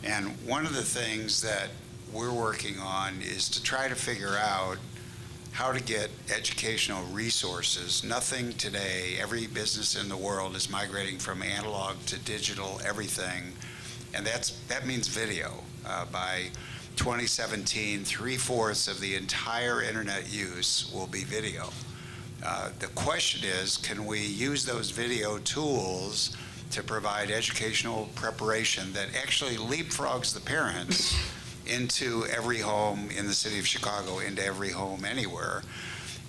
And one of the things that we're working on is to try to figure out how to get educational resources. Nothing today, every business in the world is migrating from analog to digital everything, and that means video. By 2017, 3/4 of the entire internet use will be video. The question is, can we use those video tools to provide educational preparation that actually leapfrogs the parents into every home in the city of Chicago, into every home anywhere?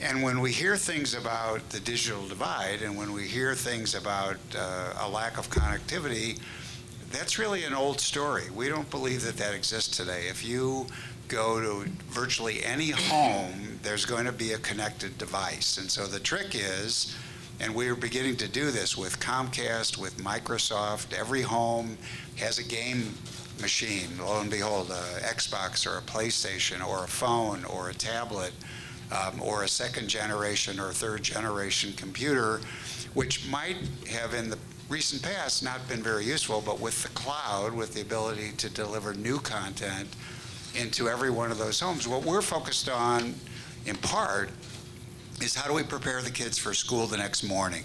And when we hear things about the digital divide, and when we hear things about a lack of connectivity, that's really an old story. We don't believe that exists today. If you go to virtually any home, there's going to be a connected device. And so the trick is, and we're beginning to do this with Comcast, with Microsoft, every home has a game machine, lo and behold, a Xbox or a PlayStation or a phone or a tablet, or a second generation or third generation computer, which might have in the recent past not been very useful, but with the cloud, with the ability to deliver new content into every one of those homes, what we're focused on in part is how do we prepare the kids for school the next morning?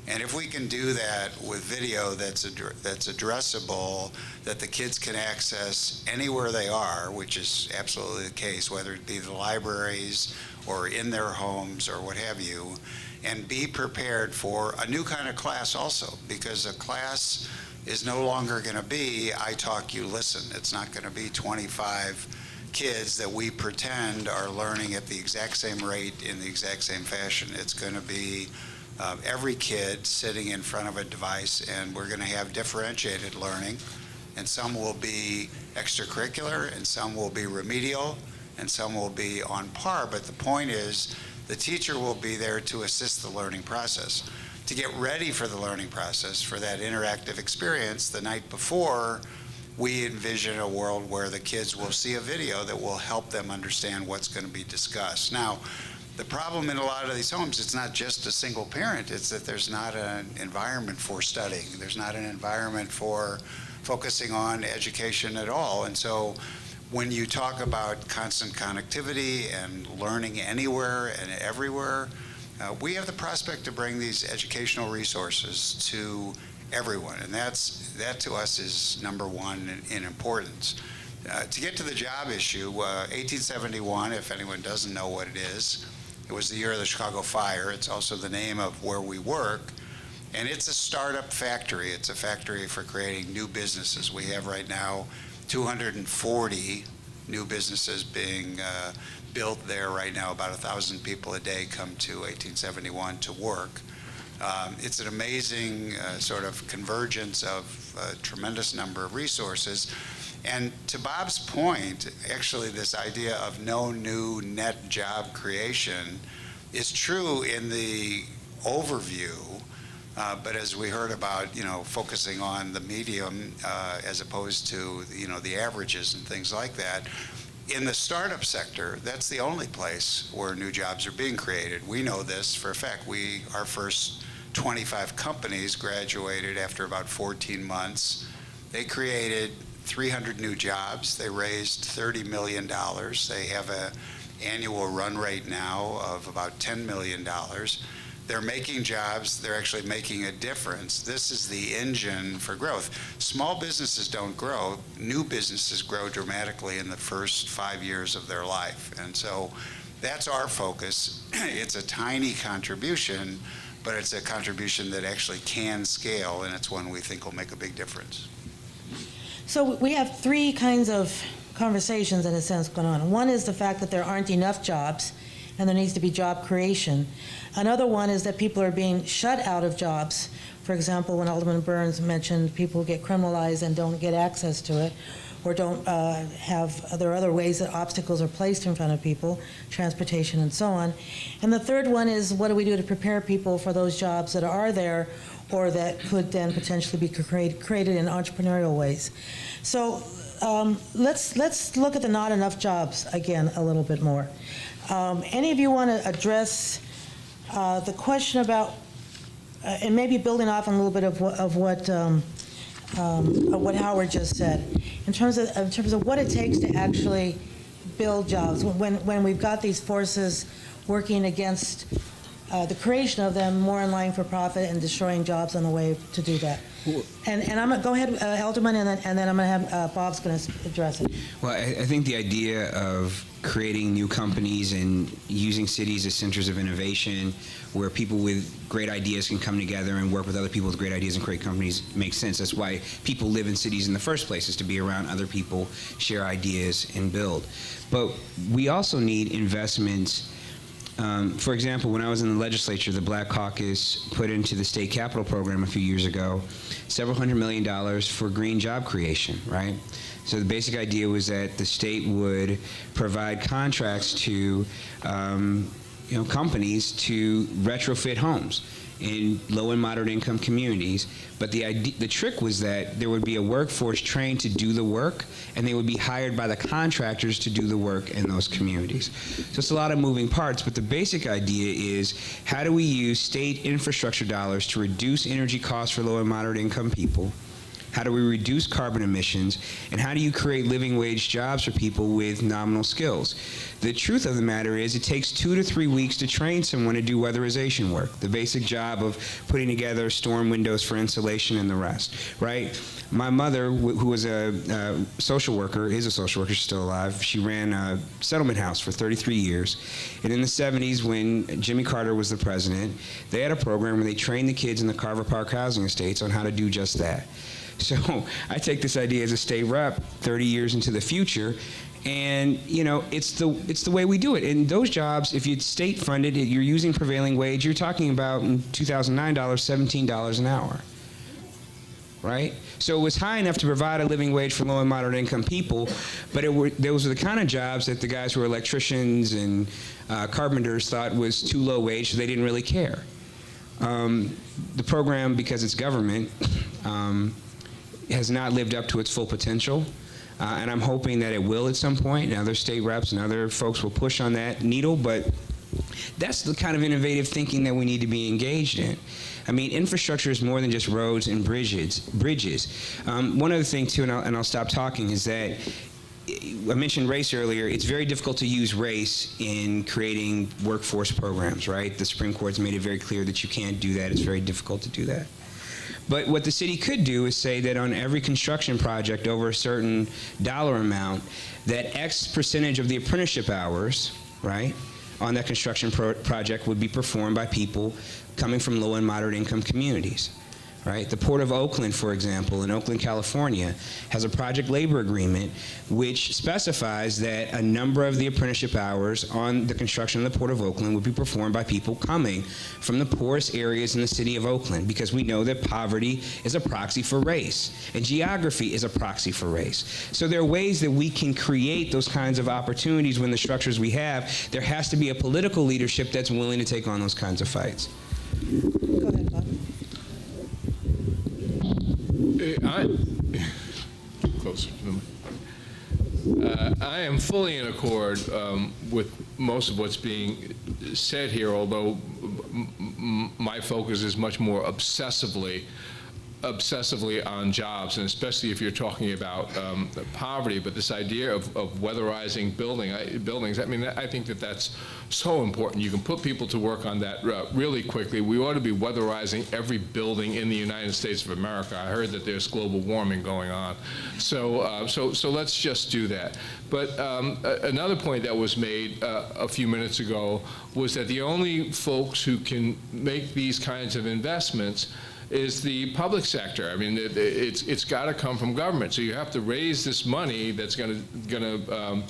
And if we can do that with video that's addressable, that the kids can access anywhere they are, which is absolutely the case, whether it be the libraries or in their homes or what have you, and be prepared for a new kind of class also, because a class is no longer going to be I talk, you listen. It's not going to be 25 kids that we pretend are learning at the exact same rate in the exact same fashion. It's going to be every kid sitting in front of a device, and we're going to have differentiated learning, and some will be extracurricular, and some will be remedial, and some will be on par. But the point is, the teacher will be there to assist the learning process. To get ready for the learning process, for that interactive experience, the night before, we envision a world where the kids will see a video that will help them understand what's going to be discussed. Now, the problem in a lot of these homes, it's not just a single parent, it's that there's not an environment for studying. There's not an environment for focusing on education at all. And so when you talk about constant connectivity and learning anywhere and everywhere, we have the prospect to bring these educational resources to everyone. And that to us is number one in importance. To get to the job issue, 1871, if anyone doesn't know what it is, it was the year of the Chicago fire. It's also the name of where we work. And it's a startup factory. It's a factory for creating new businesses. We have right now 240 new businesses being built there right now. About 1,000 people a day come to 1871 to work. It's an amazing sort of convergence of a tremendous number of resources. And to Bob's point, actually this idea of no new net job creation is true in the overview, but as we heard about, focusing on the medium as opposed to, the averages and things like that, in the startup sector, that's the only place where new jobs are being created. We know this for a fact. Our first 25 companies graduated after about 14 months. They created 300 new jobs. They raised $30 million. They have an annual run rate now of about $10 million. They're making jobs. They're actually making a difference. This is the engine for growth. Small businesses don't grow. New businesses grow dramatically in the first 5 years of their life. And so that's our focus. It's a tiny contribution, but it's a contribution that actually can scale, and it's one we think will make a big difference. So we have three kinds of conversations, in a sense, going on. One is the fact that there aren't enough jobs, and there needs to be job creation. Another one is that people are being shut out of jobs. For example, when Alderman Burns mentioned people get criminalized and don't get access to it, or don't there are other ways that obstacles are placed in front of people, transportation and so on. And the third one is, what do we do to prepare people for those jobs that are there, or that could then potentially be created in entrepreneurial ways? So let's look at the not enough jobs again a little bit more. Any of you want to address the question about, and maybe building off on a little bit of what Howard just said, in terms of what it takes to actually build jobs when we've got these forces working against the creation of them, more in line for profit and destroying jobs on the way to do that. And I'm going to go ahead, Alderman, and then I'm going to have Bob's going to address it. Well, I think the idea of creating new companies and using cities as centers of innovation where people with great ideas can come together and work with other people with great ideas and create companies makes sense. That's why people live in cities in the first place, is to be around other people, share ideas, and build. But we also need investments. For example, when I was in the legislature, the Black Caucus put into the state capital program a few years ago several $100 million for green job creation, right? So the basic idea was that the state would provide contracts to companies to retrofit homes. in low and moderate income communities, but the trick was that there would be a workforce trained to do the work, and they would be hired by the contractors to do the work in those communities. So it's a lot of moving parts, but the basic idea is, how do we use state infrastructure dollars to reduce energy costs for low and moderate income people? How do we reduce carbon emissions? And how do you create living wage jobs for people with nominal skills? The truth of the matter is, it takes 2 to 3 weeks to train someone to do weatherization work, the basic job of putting together storm windows for insulation and the rest, right? My mother, who was a social worker, is a social worker, she's still alive. She ran a settlement house for 33 years. And in the 70s, when Jimmy Carter was the president, they had a program where they trained the kids in the Carver Park housing estates on how to do just that. So I take this idea as a state rep 30 years into the future, and it's the way we do it. And those jobs, if it's state funded, you're using prevailing wage, you're talking about in 2009 $17 an hour, right? So it was high enough to provide a living wage for low and moderate income people, but those were the kind of jobs that the guys who were electricians and carpenters thought was too low wage, so they didn't really care. The program, because it's government, has not lived up to its full potential, and I'm hoping that it will at some point. And other state reps and other folks will push on that needle, but that's the kind of innovative thinking that we need to be engaged in. I mean, infrastructure is more than just roads and bridges. One other thing, too, and I'll stop talking, is that I mentioned race earlier. It's very difficult to use race in creating workforce programs, right? The Supreme Court's made it very clear that you can't do that. It's very difficult to do that. But what the city could do is say that on every construction project over a certain dollar amount, that X percentage of the apprenticeship hours, right, on that construction project would be performed by people coming from low and moderate income communities. Right? The Port of Oakland, for example, in Oakland, California, has a project labor agreement which specifies that a number of the apprenticeship hours on the construction of the Port of Oakland would be performed by people coming from the poorest areas in the city of Oakland, because we know that poverty is a proxy for race, and geography is a proxy for race. So there are ways that we can create those kinds of opportunities within the structures we have. There has to be a political leadership that's willing to take on those kinds of fights. Go ahead, Bob. I am fully in accord with most of what's being said here, although my focus is much more obsessively on jobs, and especially if you're talking about poverty. But this idea of weatherizing buildings, I mean, I think that that's so important. You can put people to work on that really quickly. We ought to be weatherizing every building in the United States of America. I heard that there's global warming going on. So let's just do that. But another point that was made a few minutes ago was that the only folks who can make these kinds of investments is the public sector. I mean, it's got to come from government. So you have to raise this money that's going to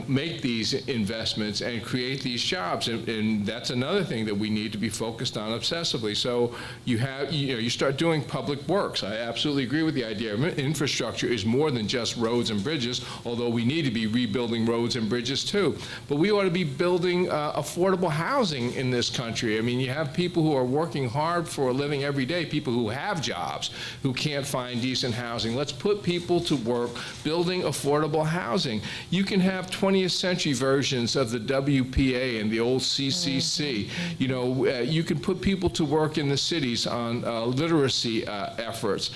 make these investments and create these jobs, and that's another thing that we need to be focused on obsessively. So you start doing public works. I absolutely agree with the idea of infrastructure is more than just roads and bridges, although we need to be rebuilding roads and bridges too. But we ought to be building affordable housing in this country. I mean, you have people who are working hard for a living every day, people who have jobs, who can't find decent housing. Let's put people to work building affordable housing. You can have 20th century versions of the WPA and the old CCC. You can put people to work in the cities on literacy efforts.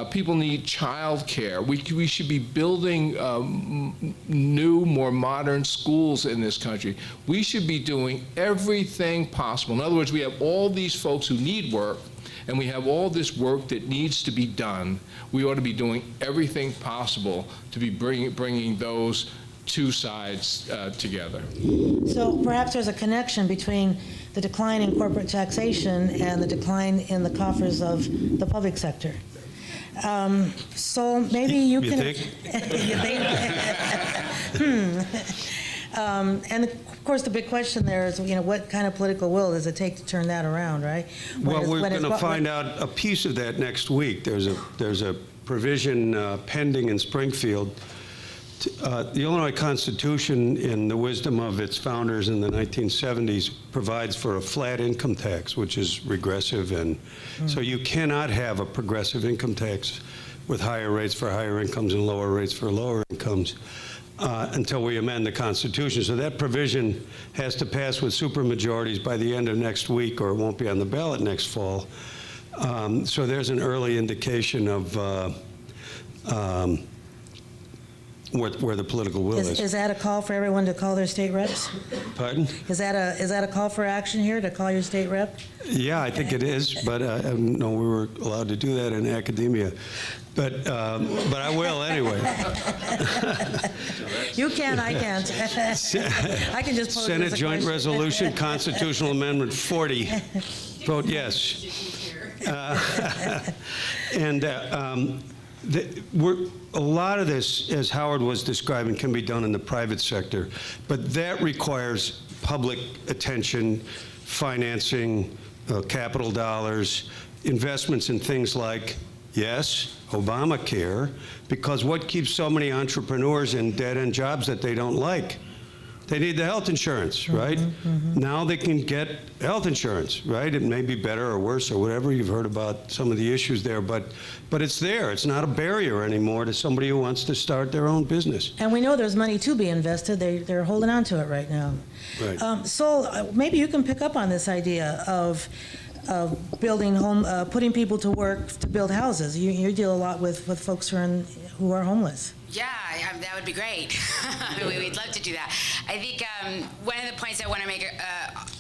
People need child care. We should be building new, more modern schools in this country. We should be doing everything possible. In other words, we have all these folks who need work, and we have all this work that needs to be done. We ought to be doing everything possible to be bringing those two sides together. So perhaps there's a connection between the decline in corporate taxation and the decline in the coffers of the public sector. So maybe you can... think? You think? And of course, the big question there is, what kind of political will does it take to turn that around, right? Well, we're going to find out a piece of that next week. There's a provision pending in Springfield The Illinois Constitution, in the wisdom of its founders in the 1970s, provides for a flat income tax, which is regressive, and so you cannot have a progressive income tax with higher rates for higher incomes and lower rates for lower incomes until we amend the Constitution. So that provision has to pass with supermajorities by the end of next week, or it won't be on the ballot next fall. So there's an early indication of where the political will is. Is that a call for everyone to call their state reps? Pardon? Is that a call for action here, to call your state rep? Yeah, I think it is, but I didn't know we were allowed to do that in academia. But I will anyway. You can, I can't. I can just pose it Senate as a Joint question. Resolution, Constitutional Amendment 40. Vote yes. A lot of this, as Howard was describing, can be done in the private sector, but that requires public attention, financing, capital dollars, investments in things like, yes, Obamacare, because what keeps so many entrepreneurs in dead-end jobs that they don't like? They need the health insurance, right? Now they can get health insurance, right? It may be better or worse or whatever. You've heard about some of the issues there, but it's there. It's not a barrier anymore to somebody who wants to start their own business. And we know there's money to be invested. They're holding on to it right now. Right. So maybe you can pick up on this idea of building home, putting people to work to build houses. You deal a lot with folks who are homeless. Yeah, that would be great. We'd love to do that. I think one of the points I want to make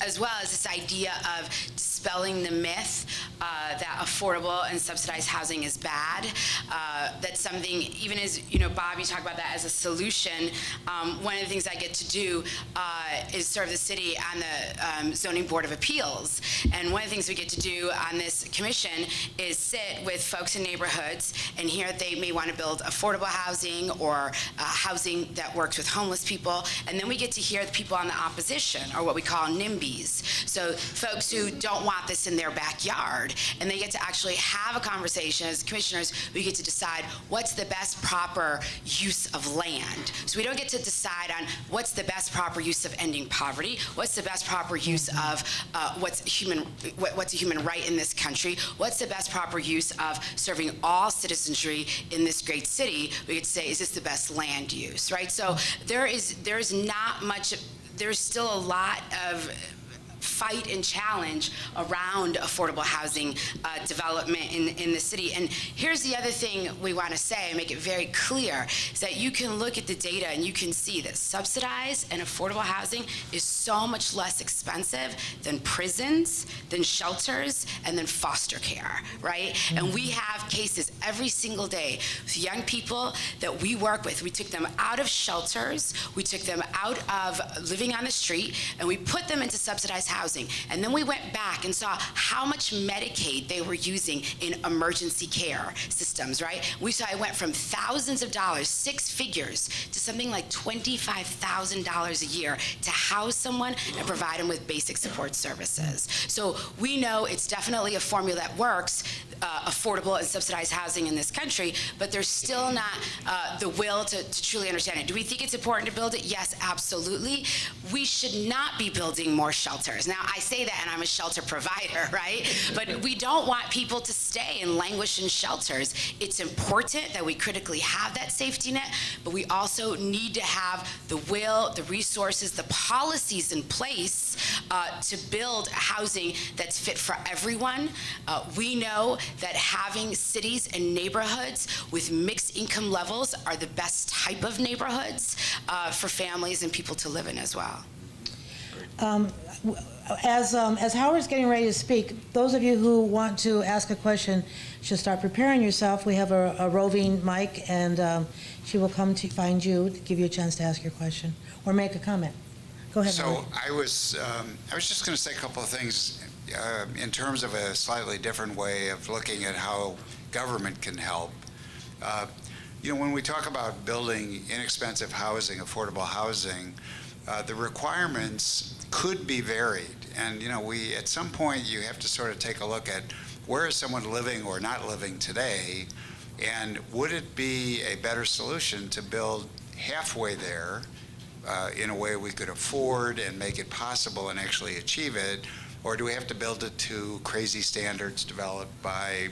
as well is this idea of dispelling the myth that affordable and subsidized housing is bad. That's something, even as, Bob, you talk about that as a solution. One of the things I get to do is serve the city on the Zoning Board of Appeals. And one of the things we get to do on this commission is sit with folks in neighborhoods and hear they may want to build affordable housing or housing that works with homeless people. And then we get to hear the people on the opposition, or what we call NIMBYs. So folks who don't want this in their backyard. And they get to actually have a conversation. As commissioners, we get to decide what's the best proper use of land. So we don't get to decide on what's the best proper use of ending poverty, what's the best proper use of what's a human right in this country, what's the best proper use of serving all citizenry in this great city. We get to say, is this the best land use, right? So there's not much, there's still a lot of fight and challenge around affordable housing development in the city. And here's the other thing we want to say and make it very clear, is that you can look at the data and you can see that subsidized and affordable housing is so much less expensive than prisons, than shelters, and than foster care, right? And we have cases every single day with young people that we work with. We took them out of shelters, we took them out of living on the street, and we put them into subsidized housing. And then we went back and saw how much Medicaid they were using in emergency care systems, right? We saw it went from thousands of dollars, 6 figures, to something like $25,000 a year to house someone and provide them with basic support services. So we know it's definitely a formula that works, affordable and subsidized housing in this country, but there's still not the will to truly understand it. Do we think it's important to build it? Yes, absolutely. We should not be building more shelters. Now, I say that and I'm a shelter provider, right? But we don't want people to stay and languish in shelters. It's important that we critically have that safety net, but we also need to have the will, the resources, the policies in place to build housing that's fit for everyone. We know that having cities and neighborhoods with mixed income levels are the best type of neighborhoods for families and people to live in as well. As Howard's getting ready to speak, those of you who want to ask a question should start preparing yourself. We have a roving mic, and she will come to find you to give you a chance to ask your question or make a comment. Go ahead. So Howard. I was just going to say a couple of things in terms of a slightly different way of looking at how government can help. When we talk about building inexpensive housing, affordable housing, the requirements could be varied. And, at some point you have to sort of take a look at where is someone living or not living today, and would it be a better solution to build halfway there in a way we could afford and make it possible and actually achieve it? Or do we have to build it to crazy standards developed by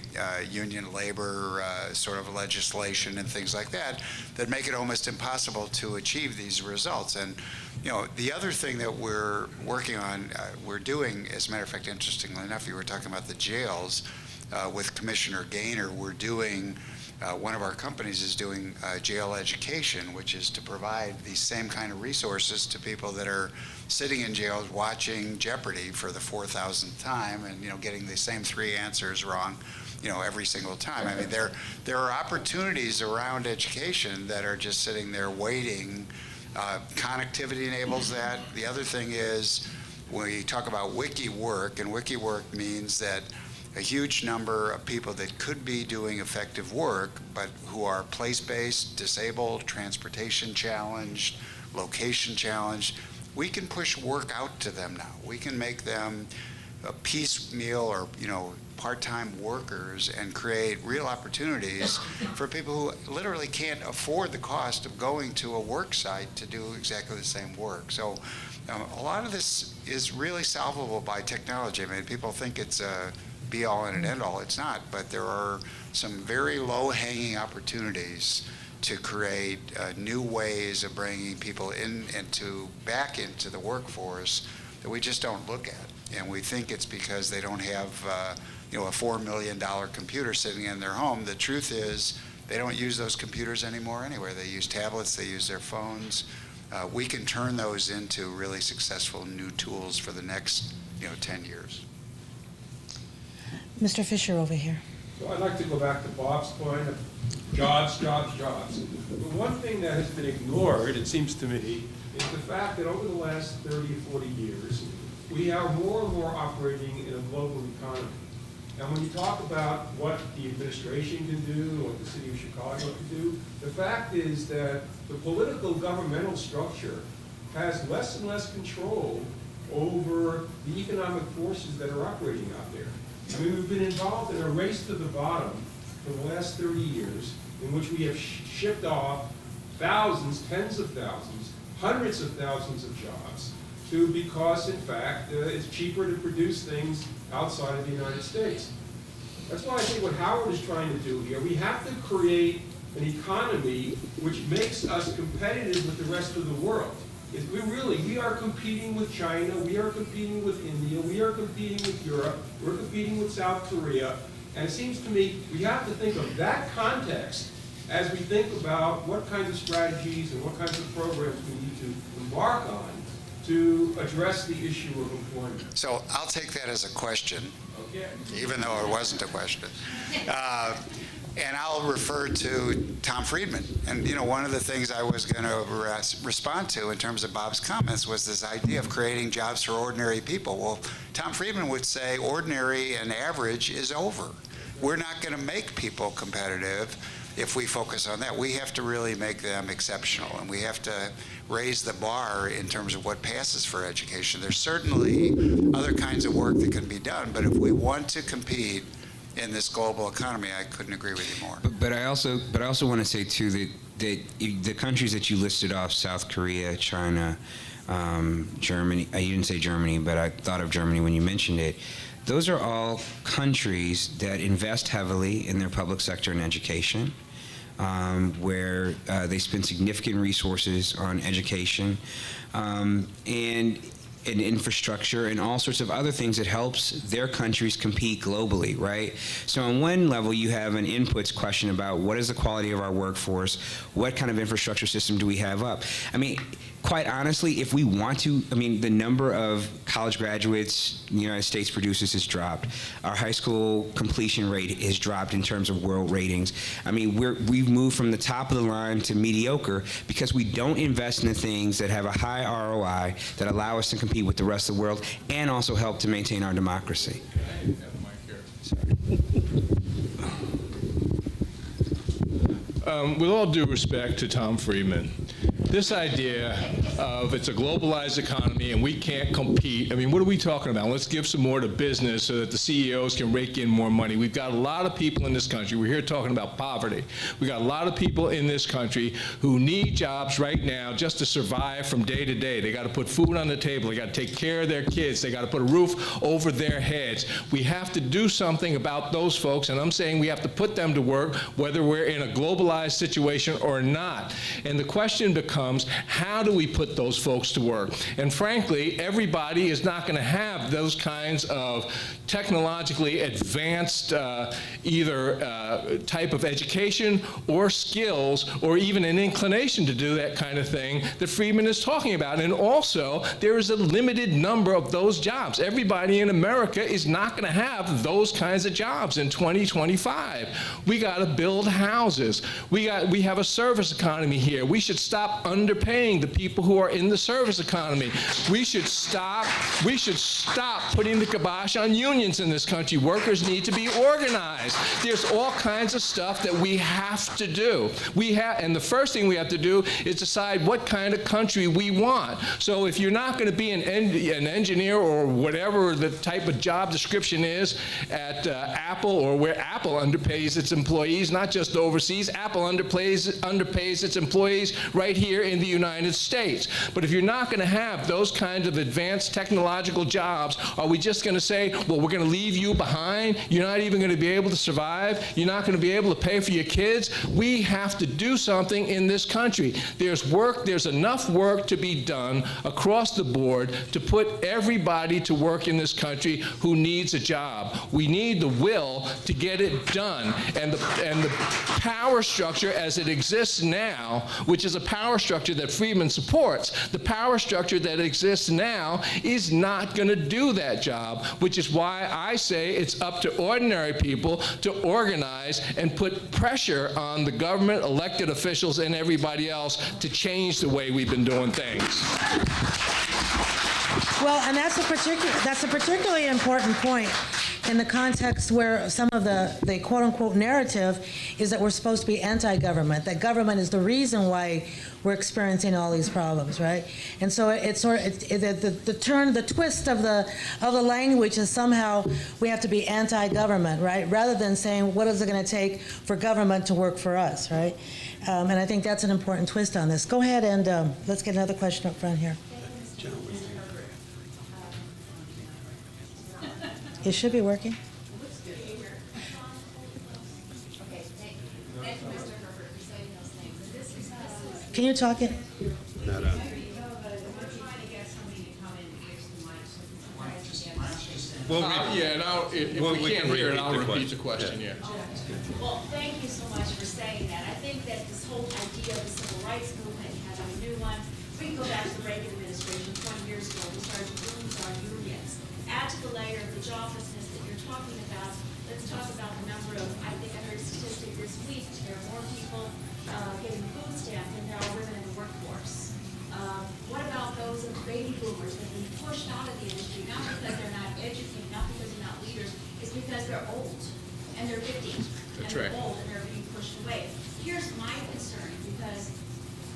union labor sort of legislation and things like that that make it almost impossible to achieve these results? And the other thing that we're working on, we're doing, as a matter of fact, interestingly enough, you were talking about the jails with Commissioner Gaynor. We're doing, one of our companies is doing jail education, which is to provide these same kind of resources to people that are sitting in jails watching Jeopardy for the 4,000th time and getting the same 3 answers wrong every single time. I mean, there are opportunities around education that are just sitting there waiting. Connectivity enables that. The other thing is, when you talk about wiki work, and wiki work means that a huge number of people that could be doing effective work, but who are place-based, disabled, transportation challenged, location challenged, we can push work out to them now. We can make them a piecemeal or part-time workers and create real opportunities for people who literally can't afford the cost of going to a work site to do exactly the same work. So a lot of this is really solvable by technology. I mean, people think it's a be-all and an end-all. It's not, but there are some very low-hanging opportunities to create new ways of bringing people in and back into the workforce that we just don't look at. And we think it's because they don't have a $4 million computer sitting in their home. The truth is they don't use those computers anymore anyway. They use tablets, they use their phones. We can turn those into really successful new tools for the next 10 years. Mr. Fisher over here. So I'd like to go back to Bob's point of jobs, jobs, jobs. The one thing that has been ignored, it seems to me, is the fact that over the last 30 or 40 years, we are more and more operating in a global economy. And when you talk about what the administration can do, what the city of Chicago can do, the fact is that the political governmental structure has less and less control over the economic forces that are operating out there. I mean, we've been involved in a race to the bottom for the last 30 years in which we have shipped off thousands, tens of thousands, hundreds of thousands of jobs because, in fact, it's cheaper to produce things outside of the United States. That's why I think what Howard is trying to do here, we have to create an economy which makes us competitive with the rest of the world. If we are competing with China, we are competing with India, we are competing with Europe, we're competing with South Korea, and it seems to me we have to think of that context as we think about what kinds of strategies and what kinds of programs we need to embark on to address the issue of employment. So I'll take that as a question, Okay. even though it wasn't a question. And I'll refer to Tom Friedman. And one of the things I was going to respond to in terms of Bob's comments was this idea of creating jobs for ordinary people. Well, Tom Friedman would say ordinary and average is over. We're not going to make people competitive if we focus on that. We have to really make them exceptional, and we have to raise the bar in terms of what passes for education. There's certainly other kinds of work that can be done, but if we want to compete in this global economy, I couldn't agree with you more. But I also want to say too that the countries that you listed off, South Korea, China, Germany. You didn't say Germany, but I thought of Germany when you mentioned it. Those are all countries that invest heavily in their public sector and education, where they spend significant resources on education and infrastructure and all sorts of other things that helps their countries compete globally, right? So on one level, you have an inputs question about what is the quality of our workforce, what kind of infrastructure system do we have up? I mean, quite honestly, if we want to, the number of college graduates the United States produces has dropped. Our high school completion rate has dropped in terms of world ratings. We've moved from the top of the line to mediocre because we don't invest in the things that have a high ROI that allow us to compete with the rest of the world and also help to maintain our democracy. With all due respect to Tom Friedman, This idea of it's a globalized economy and we can't compete, I mean, what are we talking about? Let's give some more to business so that the CEOs can rake in more money. We've got a lot of people in this country, we're here talking about poverty. We've got a lot of people in this country who need jobs right now just to survive from day to day. They got to put food on the table, they got to take care of their kids, they got to put a roof over their heads. We have to do something about those folks, and I'm saying we have to put them to work whether we're in a globalized situation or not. And the question becomes, how do we put those folks to work? And frankly, everybody is not going to have those kinds of technologically advanced either type of education or skills or even an inclination to do that kind of thing that Friedman is talking about. And also, there is a limited number of those jobs. Everybody in America is not going to have those kinds of jobs in 2025. We got to build houses. We have a service economy here. We should stop underpaying the people who are in the service economy. We should stop putting the kibosh on unions in this country. Workers need to be organized. There's all kinds of stuff that we have to do. And the first thing we have to do is decide what kind of country we want. So if you're not going to be an engineer or whatever the type of job description is at Apple, or where Apple underpays its employees, not just overseas, Apple underpays its employees right here in the United States. But if you're not going to have those kinds of advanced technological jobs, are we just going to say, well, we're going to leave you behind? You're not even going to be able to survive? You're not going to be able to pay for your kids? We have to do something in this country. There's enough work to be done across the board to put everybody to work in this country who needs a job. We need the will to get it done. And the power structure as it exists now, which is a power structure that Friedman supports, the power structure that exists now is not going to do that job, which is why I say it's up to ordinary people to organize and put pressure on the government, elected officials, and everybody else to change the way we've been doing things. Well, and that's a particularly important point in the context where some of the quote-unquote narrative is that we're supposed to be anti-government, that government is the reason why we're experiencing all these problems, right? And so it's sort of the twist of the language is somehow we have to be anti-government, right? Rather than saying what is it going to take for government to work for us, right? And I think that's an important twist on this. Go ahead and let's get another question up front here. It should be working. Thank you, Mr. Herbert, for saying those things. And this is Can you talk it? Not on. we're trying to get somebody to come in and fix the mic. Well, Yeah, now, if Well, we we can't can hear it, repeat I'll the repeat the question. question, yeah. Well, thank you so much for saying that. I think that this whole idea of the civil rights movement, having a new one, we can go back to the Reagan administration 20 years ago. We started rooms on unions. Add to the layer of the joblessness that you're talking about. Let's talk about the number of, I think I heard a statistic this week, there are more people getting food stamps than there are women in the workforce. What about those of baby boomers that have been pushed out of the industry, not because they're not educated, not because they're not leaders, it's because they're old and they're 50. That's and they're right. old and they're being pushed away. Here's my concern, because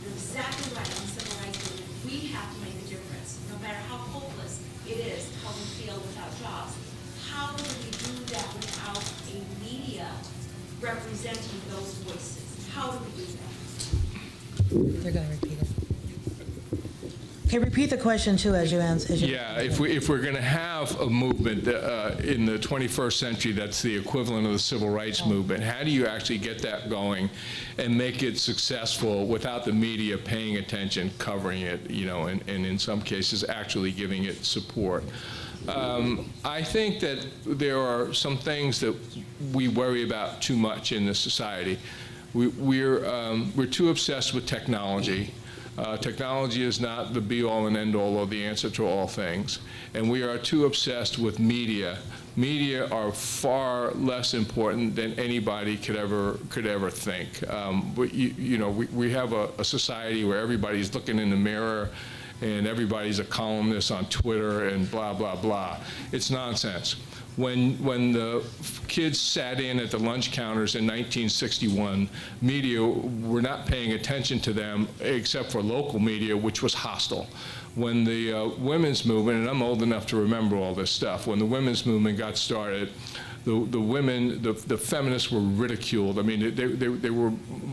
you're exactly right on the civil rights movement. We have to make a difference, no matter how hopeless it is, how we feel without jobs. How do we do that without a media representing those voices? How do we do that? They're going to repeat it. Okay, repeat the question too as you answer. Yeah, if we're going to have a movement in the 21st century that's the equivalent of the civil rights movement, how do you actually get that going and make it successful without the media paying attention, covering it, you know, and in some cases actually giving it support? I think that there are some things that we worry about too much in this society. We're too obsessed with technology. Technology is not the be-all and end-all or the answer to all things. And we are too obsessed with media. Media are far less important than anybody could ever think. But we have a society where everybody's looking in the mirror and everybody's a columnist on Twitter and blah, blah, blah. It's nonsense. When the kids sat in at the lunch counters in 1961, media were not paying attention to them except for local media, which was hostile. When the women's movement, and I'm old enough to remember all this stuff, when the women's movement got started, the women, the feminists were ridiculed. I mean, they were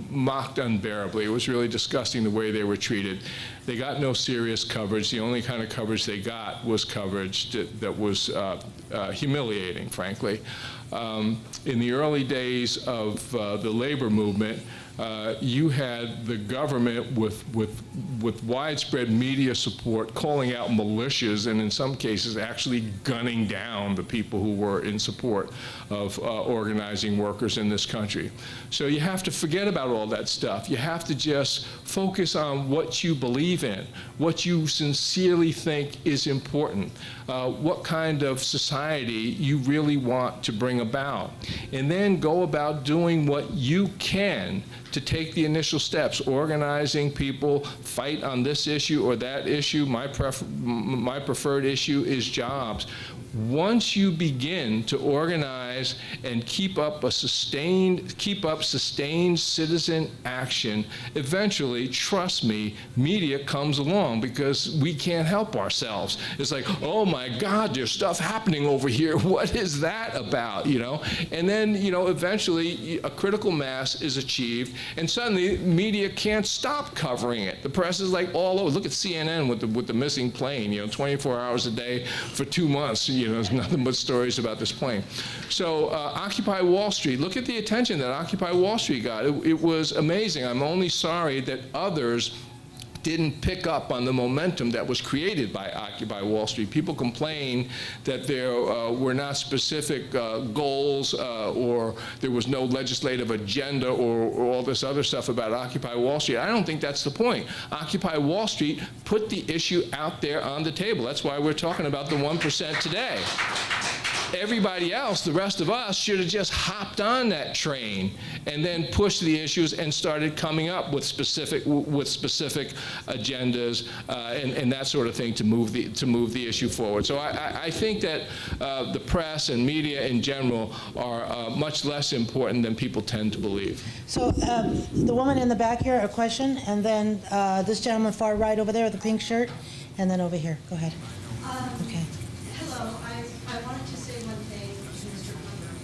mocked unbearably. It was really disgusting the way they were treated. They got no serious coverage. The only kind of coverage they got was coverage that was humiliating, frankly. In the early days of the labor movement, you had the government with widespread media support calling out militias and in some cases actually gunning down the people who were in support of organizing workers in this country. So you have to forget about all that stuff. You have to just focus on what you believe in, what you sincerely think is important, what kind of society you really want to bring about, and then go about doing what you can to take the initial steps, organizing people, fight on this issue or that issue. My preferred issue is jobs. Once you begin to organize and keep up sustained citizen action, eventually, trust me, media comes along because we can't help ourselves. It's like, oh my God, there's stuff happening over here. What is that about, you know? And then, you know, eventually a critical mass is achieved and suddenly media can't stop covering it. The press is like all over. Look at CNN with the missing plane, you know, 24 hours a day for 2 months. You know, there's nothing but stories about this plane. So Occupy Wall Street, look at the attention that Occupy Wall Street got. It was amazing. I'm only sorry that others didn't pick up on the momentum that was created by Occupy Wall Street. People complain that there were not specific goals or there was no legislative agenda or all this other stuff about Occupy Wall Street. I don't think that's the point. Occupy Wall Street put the issue out there on the table. That's why we're talking about the 1% today. Everybody else, the rest of us, should have just hopped on that train and then pushed the issues and started coming up with specific agendas and that sort of thing to move the issue forward. So I think that the press and media in general are much less important than people tend to believe. So the woman in the back here, a question, and then this gentleman far right over there with the pink shirt, and then over here. Go ahead. Okay. Hello. I wanted to say one thing to Mr. Herbert,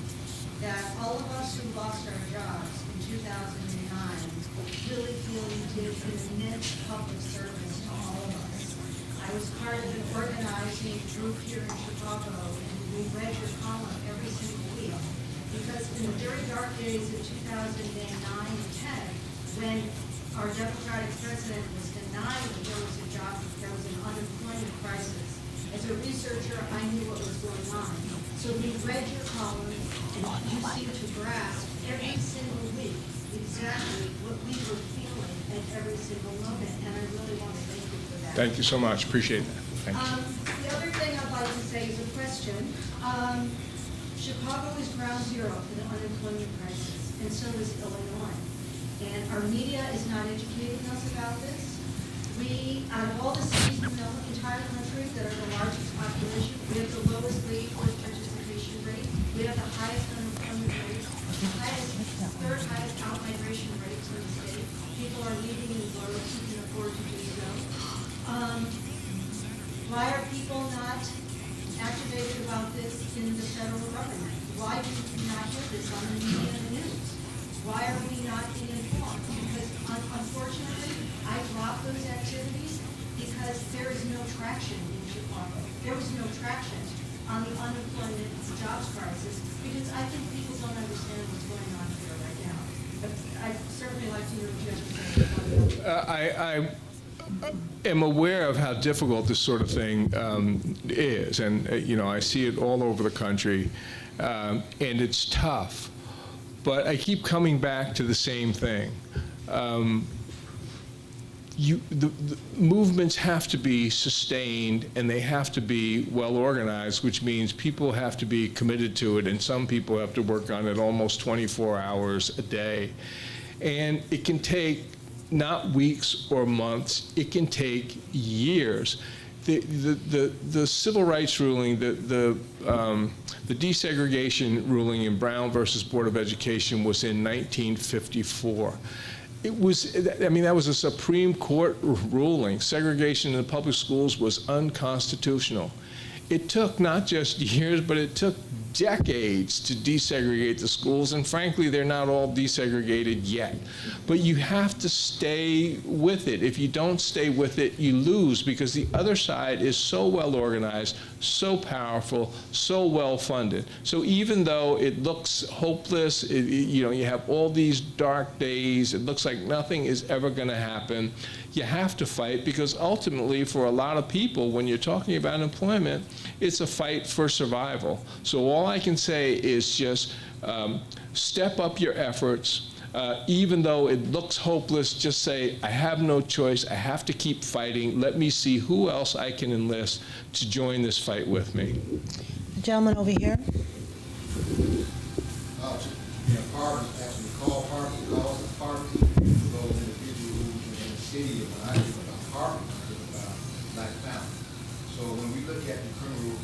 that all of us who lost our jobs in 2009 really feel we did an immense public service to all of us. I was part of an organizing group here in Chicago, and we read your column every single week, because in the very dark days of 2009 and 10, when our Democratic president was denying that there was an unemployment crisis, as a researcher, I knew what was going on. So we read your column, and you seemed to grasp every single week exactly what we were feeling at every single moment, and I really want to thank you for that. Thank you so much. Appreciate that. Thank you. The other thing I'd like to say is a question. Chicago is ground zero for the unemployment crisis, and so is Illinois. And our media is not educating us about this. We, out of all the cities in the entire country that are the largest population, we have the lowest labor force participation rate. We have the highest unemployment rate, third highest out-migration rates in the state. People are leaving in Florida who can afford to do so. Why are people not activated about this in the federal government? Why do we not hear this on the media and the news? Why are we not being informed? Because unfortunately, I dropped those activities because there is no traction in Chicago. There was no traction on the unemployment jobs crisis because I think people don't understand what's going on here right now. But I'd certainly like to hear what you have to say about that. I am aware of how difficult this sort of thing is, and you know, I see it all over the country, and it's tough. But I keep coming back to the same thing. The movements have to be sustained and they have to be well organized, which means people have to be committed to it, and some people have to work on it almost 24 hours a day. And it can take not weeks or months, it can take years. the civil rights ruling, the desegregation ruling in Brown versus Board of Education was in 1954. It was, I mean, that was a Supreme Court ruling. Segregation in the public schools was unconstitutional. It took not just years, but it took decades to desegregate the schools, and frankly, they're not all desegregated yet. But you have to stay with it. If you don't stay with it, you lose, because the other side is so well organized, so powerful, so well funded. So even though it looks hopeless, you know, you have all these dark days, it looks like nothing is ever going to happen, you have to fight, because ultimately, for a lot of people, when you're talking about employment, it's a fight for survival. So all I can say is just step up your efforts. Even though it looks hopeless, just say, I have no choice, I have to keep fighting. Let me see who else I can enlist to join this fight with me. The gentleman over here. Poverty, actually call poverty, cause of poverty, for those individuals who in the city, when I think about poverty, I think about black families. So when we look at the criminal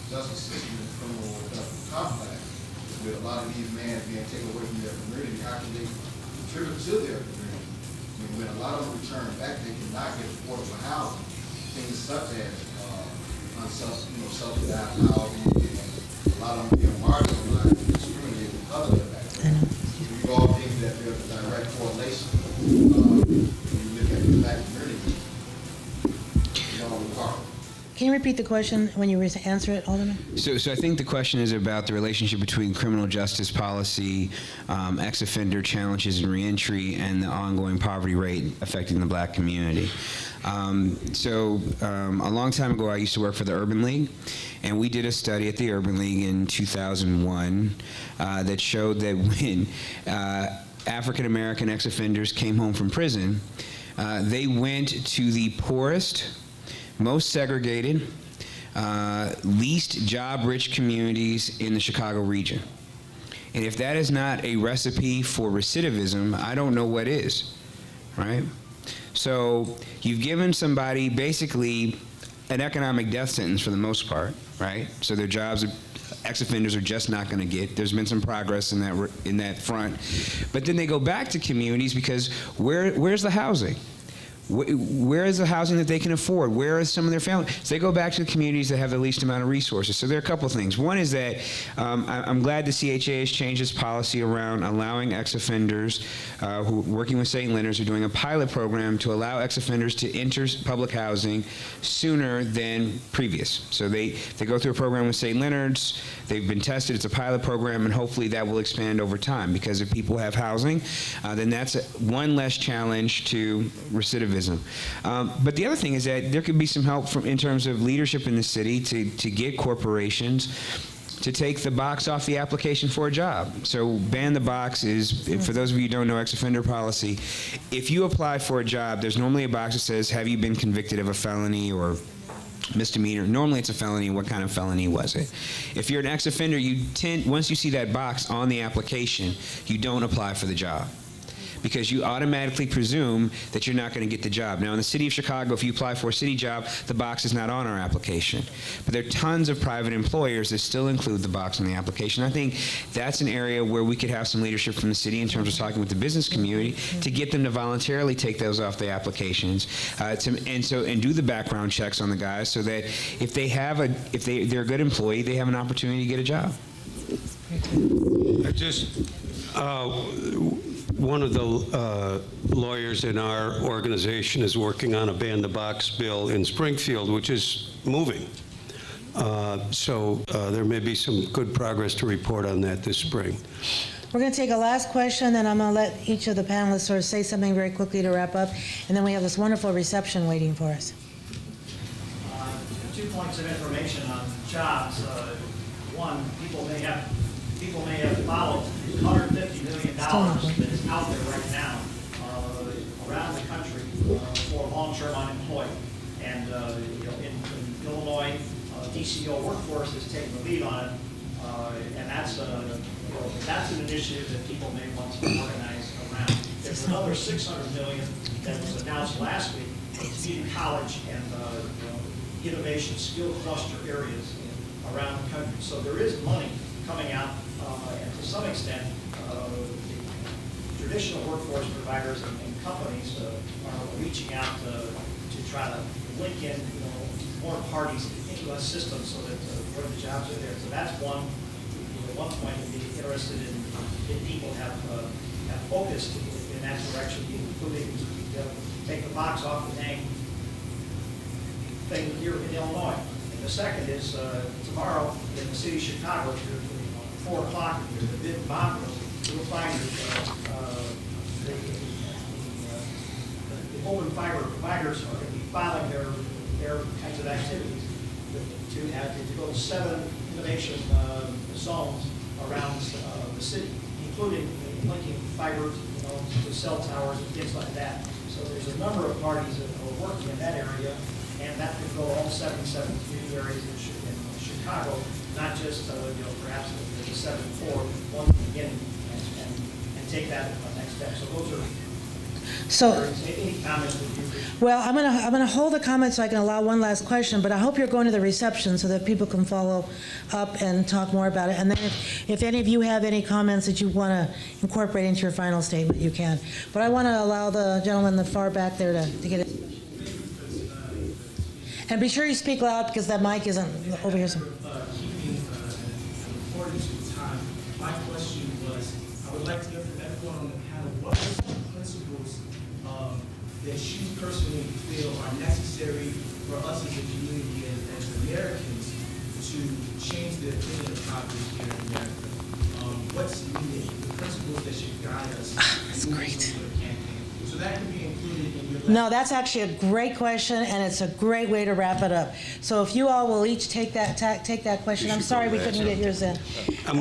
justice system and criminal justice complex, with a lot of these men being taken away from their community, how can they contribute to their community? I mean, when a lot of them return back, they cannot get affordable housing, things such as subsidized housing, and a lot of them being marginalized and discriminated because of their background. We all think that there's a direct correlation when you look at the black community. Can you repeat the question when you answer it, Alderman? So I think the question is about the relationship between criminal justice policy, ex-offender challenges and reentry, and the ongoing poverty rate affecting the black community. A long time ago, I used to work for the Urban League, and we did a study at the Urban League in 2001 that showed that when African-American ex-offenders came home from prison, they went to the poorest, most segregated, least job-rich communities in the Chicago region. And if that is not a recipe for recidivism, I don't know what is, right? So you've given somebody basically an economic death sentence for the most part, right? So their jobs, ex-offenders are just not going to get. There's been some progress in that front. But then they go back to communities because where's the housing? Where is the housing that they can afford? Where is some of their families? So they go back to the communities that have the least amount of resources. So there are a couple of things. One is that I'm glad the CHA has changed its policy around allowing ex-offenders who are working with St. Leonard's, who are doing a pilot program to allow ex-offenders to enter public housing sooner than previous. So they go through a program with St. Leonard's. They've been tested. It's a pilot program, and hopefully that will expand over time, because if people have housing, then that's one less challenge to recidivism. But the other thing is that there could be some help in terms of leadership in the city to get corporations to take the box off the application for a job. So ban the box is, for those of you who don't know ex-offender policy, if you apply for a job, there's normally a box that says, have you been convicted of a felony or misdemeanor? Normally it's a felony. What kind of felony was it? If you're an ex-offender, once you see that box on the application, you don't apply for the job, because you automatically presume that you're not going to get the job. Now, in the city of Chicago, if you apply for a city job, the box is not on our application. But there are tons of private employers that still include the box on the application. I think that's an area where we could have some leadership from the city in terms of talking with the business community to get them to voluntarily take those off the applications, and do the background checks on the guys, so that if they're a good employee, they have an opportunity to get a job. One of the lawyers in our organization is working on a ban the box bill in Springfield, which is moving. So there may be some good progress to report on that this spring. We're going to take a last question, and I'm going to let each of the panelists sort of say something very quickly to wrap up, and then we have this wonderful reception waiting for us. 2 points of information on jobs. One, people may have followed $150 million that is out there right now around the country for long-term unemployed. And in Illinois, DCO Workforce is taking the lead on it, and that's an initiative that people may want to organize around. There's another $600 million that was announced last week community college and innovation skill cluster areas around the country. So there is money coming out, and to some extent, the traditional workforce providers and companies are reaching out to try to link in, more parties into a system so that where the jobs are there. So that's one point to be interested in people have focused in that direction, including take the box off the dang thing here in Illinois. And the second is tomorrow in the city of Chicago, at 4 o'clock, there's a big mock room. You'll find that the open fiber providers are going to be filing their kinds of activities to go to 7 innovation zones around the city, including linking fiber to cell towers and things like that. So there's a number of parties that are working in that area, and that could go all 77 community areas in Chicago, not just perhaps the 7-4, one to begin and take that next step. So those are. So, Any comments that you could? well, I'm gonna hold the comments so I can allow one last question, but I hope you're going to the reception so that people can follow up and talk more about it. And then if any of you have any comments that you want to incorporate into your final statement, you can. But I want to allow the gentleman in the far back there to get it. And be sure you speak loud because that mic isn't over here. Keeping accordance with time, my question was, I would like to hear from everyone on the panel, what are some principles that you personally feel are necessary for us as a community and as Americans to change the opinion of poverty here in America? What's needed, the principles that should guide us? That's great. So that could be included in your. No, that's actually a great question, and it's a great way to wrap it up. So if you all will each take that question. I'm sorry we couldn't get yours in. I'm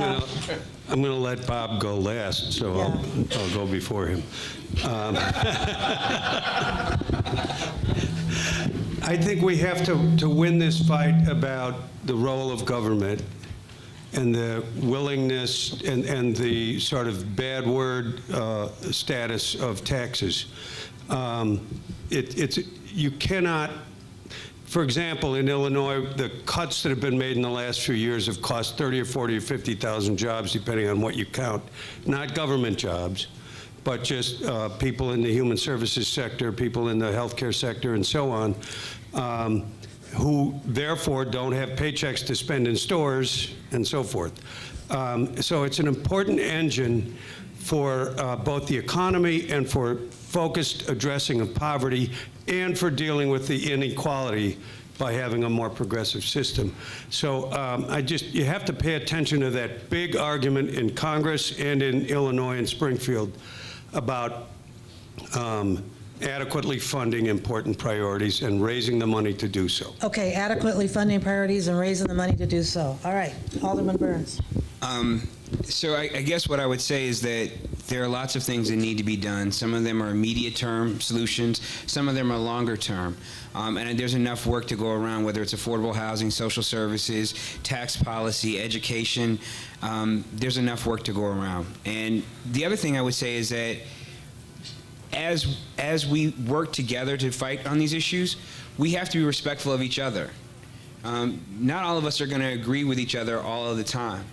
gonna let Bob go last, so I'll go before him. I think we have to win this fight about the role of government and the willingness and the sort of bad word status of taxes. You cannot, for example, in Illinois, the cuts that have been made in the last few years have cost 30 or 40 or 50,000 jobs, depending on what you count. Not government jobs, but just people in the human services sector, people in the healthcare sector, and so on, who therefore don't have paychecks to spend in stores and so forth. So it's an important engine for both the economy and for focused addressing of poverty and for dealing with the inequality by having a more progressive system. So you have to pay attention to that big argument in Congress and in Illinois and Springfield about adequately funding important priorities and raising the money to do so. Okay, adequately funding priorities and raising the money to do so. All right, Alderman Burns. So I guess what I would say is that there are lots of things that need to be done. Some of them are immediate term solutions. Some of them are longer term. And there's enough work to go around, whether it's affordable housing, social services, tax policy, education. There's enough work to go around. And the other thing I would say is that as we work together to fight on these issues, we have to be respectful of each other. Not all of us are going to agree with each other all of the time.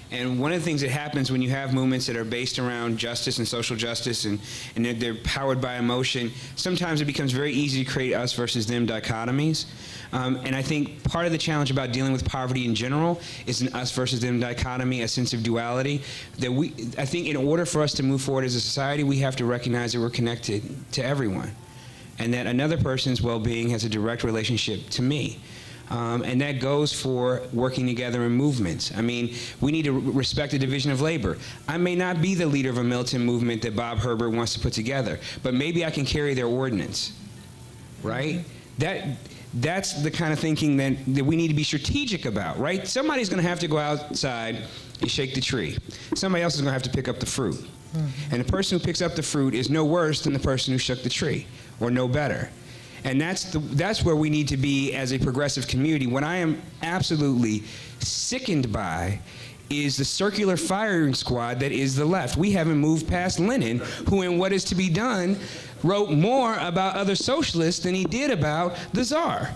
And one of the things that happens when you have movements that are based around justice and social justice and they're powered by emotion, sometimes it becomes very easy to create us versus them dichotomies. And I think part of the challenge about dealing with poverty in general is an us versus them dichotomy, a sense of duality. I think in order for us to move forward as a society, we have to recognize that we're connected to everyone and that another person's well-being has a direct relationship to me. And that goes for working together in movements. I mean, we need to respect the division of labor. I may not be the leader of a militant movement that Bob Herbert wants to put together, but maybe I can carry their ordinance, right? That's the kind of thinking that we need to be strategic about, right? Somebody's going to have to go outside and shake the tree. Somebody else is going to have to pick up the fruit. And the person who picks up the fruit is no worse than the person who shook the tree, or no better. And that's where we need to be as a progressive community. What I am absolutely sickened by is the circular firing squad that is the left. We haven't moved past Lenin, who in What Is to Be Done wrote more about other socialists than he did about the czar.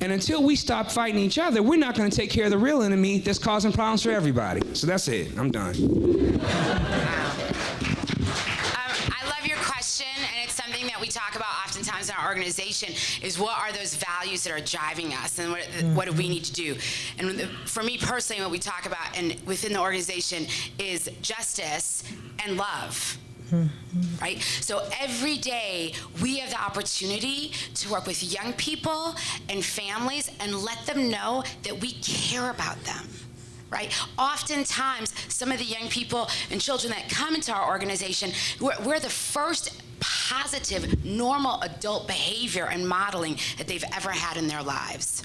And until we stop fighting each other, we're not going to take care of the real enemy that's causing problems for everybody. So that's it. I'm done. I love your question, and it's something that we talk about oftentimes in our organization, is what are those values that are driving us, and what do we need to do? And for me personally, what we talk about and within the organization is justice and love. Right? So every day we have the opportunity to work with young people and families and let them know that we care about them. Right? Oftentimes, some of the young people and children that come into our organization, we're the first positive, normal adult behavior and modeling that they've ever had in their lives.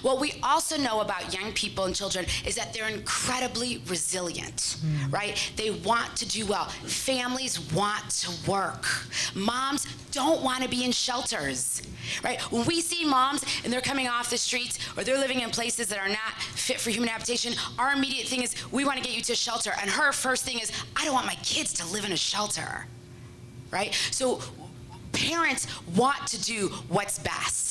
What we also know about young people and children is that they're incredibly resilient, right? They want to do well. Families want to work. Moms don't want to be in shelters, right? When we see moms and they're coming off the streets or they're living in places that are not fit for human habitation, our immediate thing is, we want to get you to a shelter. And her first thing is, I don't want my kids to live in a shelter, right? So parents want to do what's best.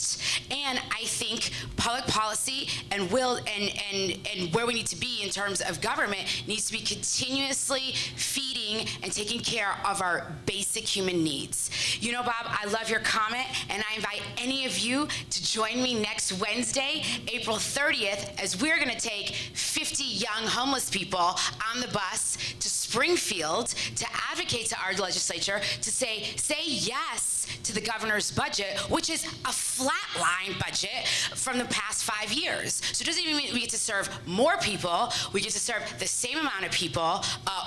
And I think public policy and where we need to be in terms of government needs to be continuously feeding and taking care of our basic human needs. You know, Bob, I love your comment, and I invite any of you to join me next Wednesday, April 30th, as we're going to take 50 young homeless people on the bus to Springfield to advocate to our legislature to say yes to the governor's budget, which is a flatline budget from the past 5 years. So it doesn't even mean we get to serve more people, we get to serve the same amount of people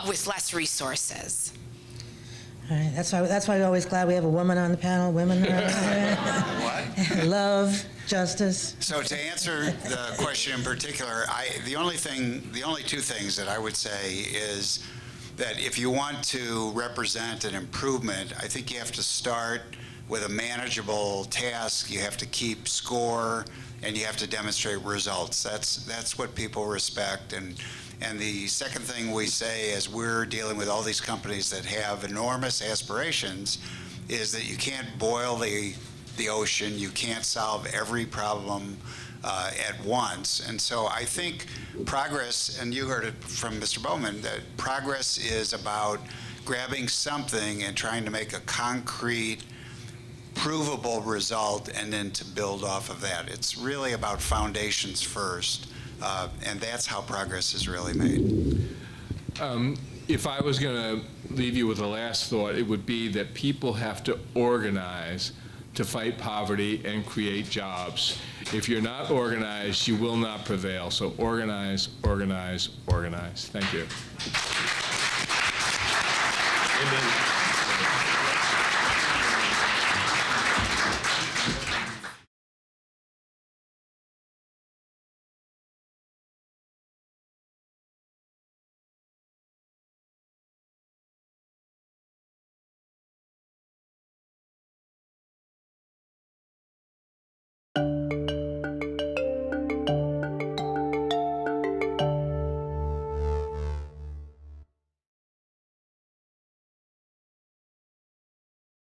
with less resources. All right, that's why we're always glad we have a woman on the panel. Women What? love, justice. So to answer the question in particular, the only two things that I would say is that if you want to represent an improvement, I think you have to start with a manageable task. You have to keep score, and you have to demonstrate results. That's what people respect. And the second thing we say, as we're dealing with all these companies that have enormous aspirations, is that you can't boil the ocean. You can't solve every problem at once. And so I think progress, and you heard it from Mr. Bowman, that progress is about grabbing something and trying to make a concrete, provable result, and then to build off of that. It's really about foundations first, and that's how progress is really made. If I was going to leave you with a last thought, it would be that people have to organize to fight poverty and create jobs. If you're not organized, you will not prevail. So organize, organize, organize. Thank you. Amen.